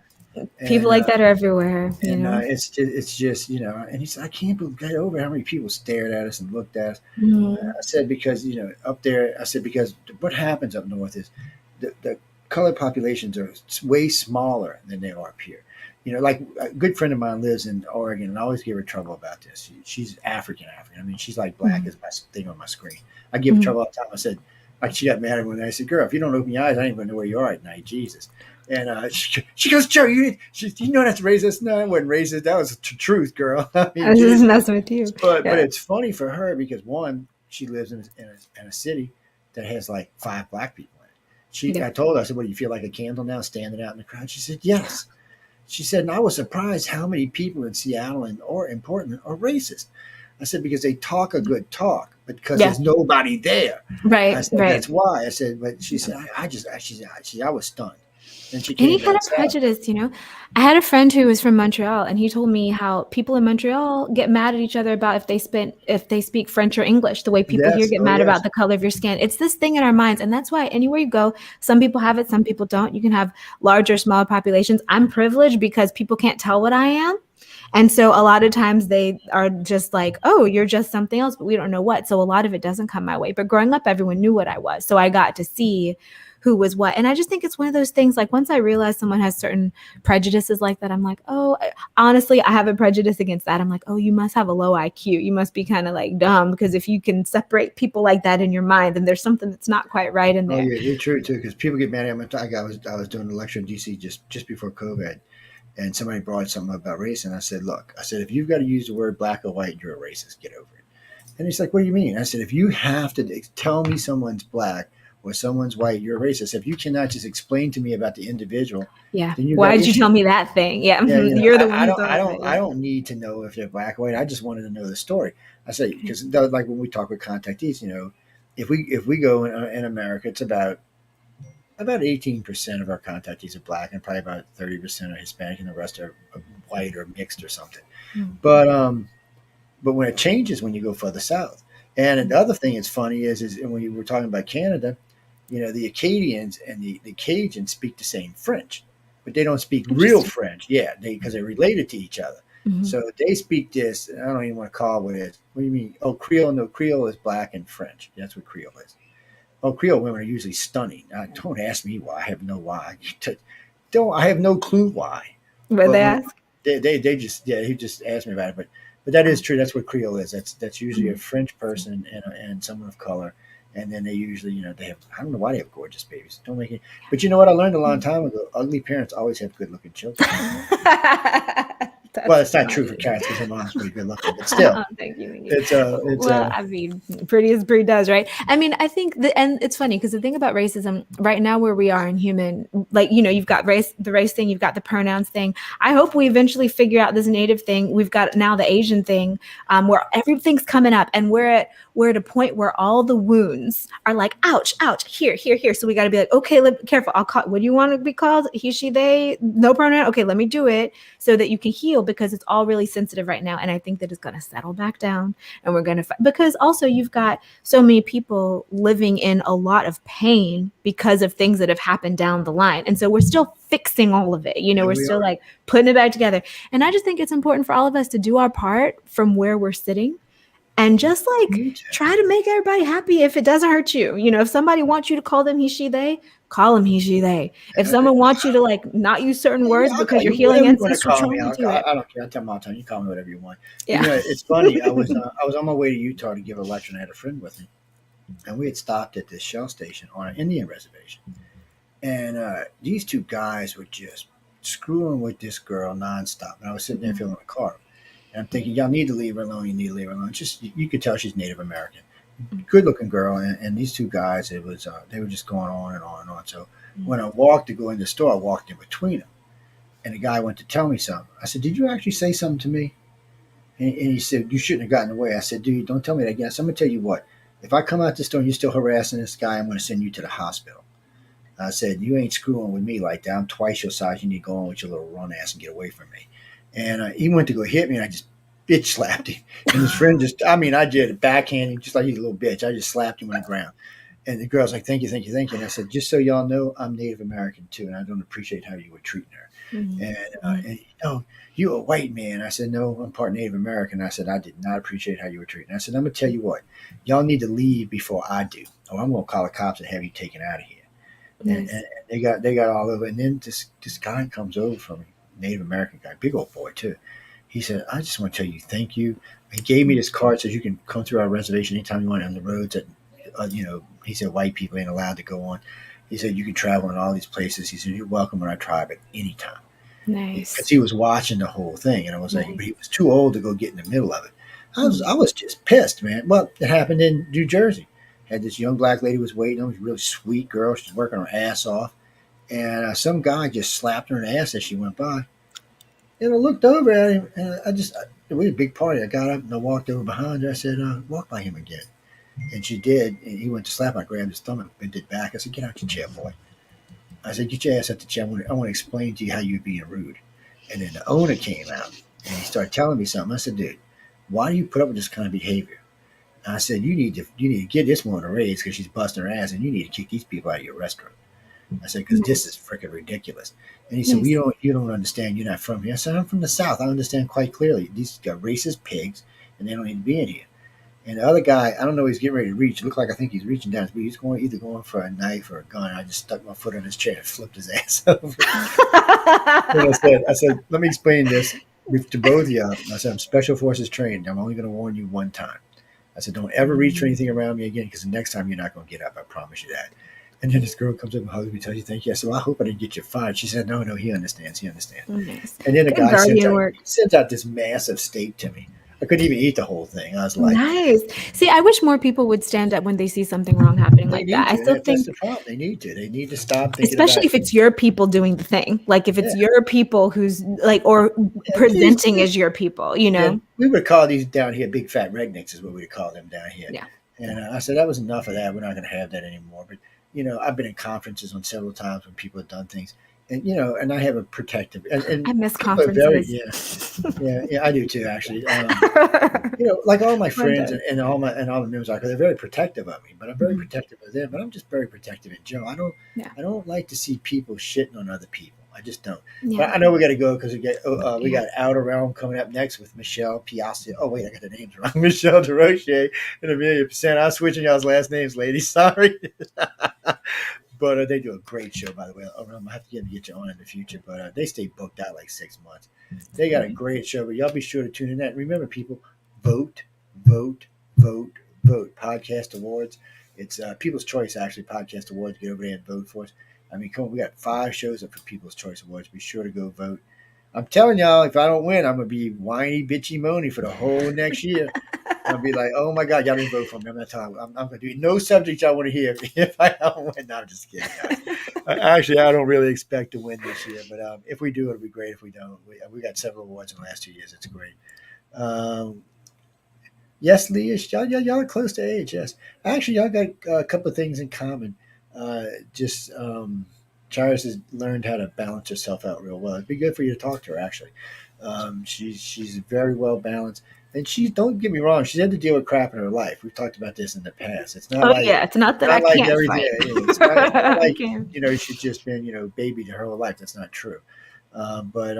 People like that are everywhere. It's just and he said, I can't get over how many people stared at us and looked at us. I said, because up there, because what happens up north is the colored populations are way smaller than they are up here. Like a good friend of mine lives in Oregon, and I always give her trouble about this. She's African. I mean, she's like black as my thing on my screen. I give her trouble all the time. I said, like, she got mad at me when I said, girl, if you don't open your eyes, I ain't going to know where you are at night, Jesus. And she goes, Joe, you know that's racist? No, it wasn't racist. That was the truth, girl. I was just messing with you. But it's funny for her because, one, she lives in a city that has like 5 black people in it. I told her, I said, what, do you feel like a candle now standing out in the crowd? She said, yes. She said, and I was surprised how many people in Seattle or in Portland are racist. I said, because they talk a good talk, but because there's nobody there. Right. I said, that's why. I said, but she said, I was stunned. And any kind of prejudice, I had a friend who was from Montreal, and he told me how people in Montreal get mad at each other about if they speak French or English, the way people here get mad about the color of your skin. It's this thing in our minds. And that's why anywhere you go, some people have it, some people don't. You can have larger, smaller populations. I'm privileged because people can't tell what I am. And so a lot of times they are just like, oh, you're just something else, but we don't know what. So a lot of it doesn't come my way. But growing up, everyone knew what I was. So I got to see who was what. And I just think it's one of those things, like once I realize someone has certain prejudices like that, I'm like, oh, honestly, I have a prejudice against that. I'm like, oh, you must have a low IQ. You must be kind of like dumb, because if you can separate people like that in your mind, then there's something that's not quite right in there. Oh, yeah, you're true too, because people get mad at me. I was doing a lecture in DC just before COVID, and somebody brought something about race, and I said, look, if you've got to use the word black or white, you're a racist. Get over it. And he's like, what do you mean? I said, if you have to tell me someone's black or someone's white, you're a racist. If you cannot just explain to me about the individual, then why did you tell me that thing? You're the one. I don't need to know if they're black or white. I just wanted to know the story. I say, because like when we talk with contactees, if we go in America, it's about 18% of our contactees are black, and probably about 30% are Hispanic, and the rest are white or mixed or something. But when it changes when you go further south. And the other thing that's funny is when you were talking about Canada, The Acadians and the Cajuns speak the same French, but they don't speak real Interesting. French. Yeah, because they're related to each other. Mhm. So they speak this. I don't even want to call it what it is. What do you mean? Oh, Creole. No, Creole is black and French. That's what Creole is. Oh, Creole women are usually stunning. Don't ask me why. I have no why. Don't. I have no clue why. What But they when ask? they just he just asked me about it. But that is Oh. true. That's what Creole is. That's usually a Mhm. French person and someone of color. And then they usually, they have, I don't know why they have gorgeous babies. Don't make it. But you know what? I learned a long time ago. Ugly parents always have good looking children. Well, That's it's not true for funny. cats because her mom's pretty good looking, but still, Thank you, thank you. it's Well, I mean, pretty as breed does, right? I mean, I think and it's funny because the thing about racism right now, where we are in human, like you've got the race thing, you've got the pronouns thing. I hope we eventually figure out this native thing. We've got now the Asian thing, where everything's coming up, and we're at a point where all the wounds are like, ouch, ouch, here, here, here. So we got to be like, okay, careful. I'll call. What do you want to be called? He, she, they. No pronoun. Okay, let me do it so that you can heal, because it's all really sensitive right now. And I think that it's going to settle back down, and we're going to, because also you've got so many people living in a lot of pain because of things that have happened down the line. And so we're still fixing all of it. yeah, We're we still are. like putting it back together. And I just think it's important for all of us to do our part from where we're sitting, and just like Me too. try to make everybody happy if it doesn't hurt you. If somebody wants you to call them he, she, they, call them he, she, they. If someone wants you to like not use certain Yeah, words I'll because call you're you healing whatever you want to ancestral call me. trauma, do it. I don't care. I tell them all the time. You call me whatever you want. But, Yeah. it's funny. I was on my way to Utah to give a lecture, and I had a friend with me, and we had stopped at this shell station on an Indian reservation, and these two guys were just screwing with this girl nonstop. And I was sitting there filling the car, and I'm thinking, y'all need to leave her alone. You need to leave her alone. Just you could tell she's Native American, good looking girl, and these two guys, it was they were just going on and on and on. So when I walked to go in the store, I walked in between them. And the guy went to tell me something. I said, "Did you actually say something to me?" And he said, "You shouldn't have gotten away." I said, "Dude, don't tell me that again." So I'm going to tell you what. If I come out this store and you're still harassing this guy, I'm going to send you to the hospital. I said, "You ain't screwing with me like that. I'm twice your size. You need to go on with your little run ass and get away from me." And he went to go hit me, and I just bitch slapped him. And his friend I did a backhand him just like he's a little bitch. I just slapped him on the ground. And the girl's like, "Thank you, thank you, thank you." And I said, "Just so y'all know, I'm Native American too, and I don't appreciate how you were treating her." And you a white man. I said, "No, I'm part Native American." I said, "I did not appreciate how you were treated." I said, "I'm gonna tell you what, y'all need to leave before I do, or I'm gonna call the cops and have you taken out of here." Nice. And they got all over. And then this guy comes over from me, Native American guy, big old boy too. He said, "I just want to tell you thank you." He gave me this card, says you can come through our reservation anytime you want on the roads that he said white people ain't allowed to go on. He said you can travel in all these places. He said you're welcome in our tribe at any time. Because Nice. he was watching the whole thing, and I was like, Nice. but he was too old to go get in the middle of it. Mhm. I was just pissed, man. Well, it happened in New Jersey. Had this young black lady was waiting on, a really sweet girl. She's working her ass off, and some guy just slapped her in the ass as she went by. And I looked over at him, and we had a big party. I got up and I walked over behind her. I said, "Walk by him again." And she did. And he went to slap. I grabbed his thumb and bent it back. I said, "Get out your chair, boy." I said, "Get your ass out the chair. I want to explain to you how you're being rude." And then the owner came out and he started telling me something. I said, "Dude, why do you put up with this kind of behavior?" And I said, you need to get this woman a raise because she's busting her ass, and you need to kick these people out of your restaurant." I said, "Because this is freaking ridiculous." And he said, "Well, Nice. you don't understand. You're not from here." I said, "I'm from the South. I understand quite clearly. These got racist pigs, and they don't need to be in here." And the other guy, I don't know, he's getting ready to reach. It looked like I think he's reaching down. He's either going for a knife or a gun. I just stuck my foot on his chair and flipped his ass over. And I said, "Let me explain this to both of you." I said, "I'm Special Forces trained. I'm only going to warn you one time." I said, "Don't ever reach for anything around me again, because the next time you're not going to get up. I promise you that." And then this girl comes up and hugs me, tells you thank you. I said, "Well, I hope I didn't get you fired." She said, "No, he understands. He understands." Nice. And then the Good guy guardian work. sends out this massive steak to me. I couldn't even eat the whole thing. I was like, Nice. See, I wish more people would stand up when they see something wrong happening they like that. need I to. still That's think, the problem. They need to. They need to stop thinking especially about, if it's your people doing the thing, like if it's yeah. your people who's like, or presenting as your people, Yeah, we would call these down here big fat rednecks is what we would call them down here. Yeah. And I said that was enough of that. We're not going to have that anymore. But I've been in conferences on several times when people have done things, and and I have a protective, and I miss people are very, conferences. yeah, I do too, actually. Like all my One friends does. and all the members out there, they're very protective of me, but I'm very Mhm. protective of them. But I'm just very protective in general. Yeah. I don't like to see people shitting on other people. I just don't. Yeah. But I know we got to go because we Yeah. got Outer Realm coming up next with Michelle Piazza. Oh wait, I got the names wrong. Michelle DeRoche and Amelia Percent. I was switching y'all's last names, ladies. Sorry. But they do a great show, by the way. I have to get you on in the future, but they stay booked out like 6 months. They got a great show, but y'all be sure to tune in. That remember, people, vote, vote, vote, vote. Podcast awards. It's People's Choice actually. Podcast awards. Get over there and vote for us. I mean, come on, we got 5 shows up for People's Choice Awards. Be sure to go vote. I'm telling y'all, if I don't win, I'm gonna be whiny, bitchy, moany for the whole next year. I'll be like, oh my God, y'all didn't vote for me. I'm not talking. I'm going to do no subject y'all want to hear if I don't win. No, I'm just kidding, guys. Actually, I don't really expect to win this year, but if we do, it'll be great. If we don't, we got several awards in the last 2 years. It's great. Yes, Leah, y'all are close to age. Yes, actually, y'all got a couple of things in common. Just Charis has learned how to balance herself out real well. It'd be good for you to talk to her. Actually, she's very well balanced, and she don't get me wrong. She's had to deal with crap in her life. We've talked about this in the past. It's not Oh like yeah. It's not that I can't everything. fight. It's not I like can. she's just been baby to her whole life. That's not true. But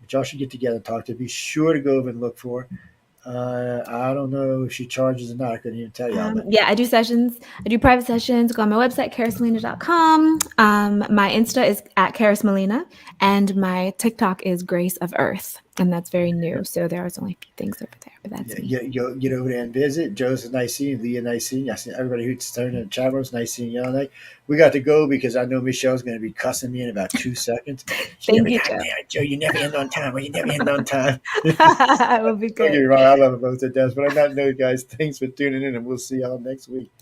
y'all should get together and talk to her. Be sure to go over and look for her. I don't know if she charges or not. I couldn't even tell y'all. But Yeah, I do sessions. I do private sessions. Go on my website, charismelina.com. My Insta is at Charis Melina, and my TikTok is Grace of Earth, and that's very new. So there's only a few things over there, but that's me. get over there and visit. Joe's nice seeing you. Leah, nice seeing you. I see everybody who's turned in the chat rooms. Nice seeing y'all tonight. We got to go because I know Michelle's going to be cussing me in about 2 seconds. She's going Thank to be, you, God Joe. damn it, Joe, you never end on time. Well, you never end on time. It will be Don't get me good. wrong. I love it both to death. But on that note, guys, thanks for tuning in, and we'll see y'all next week.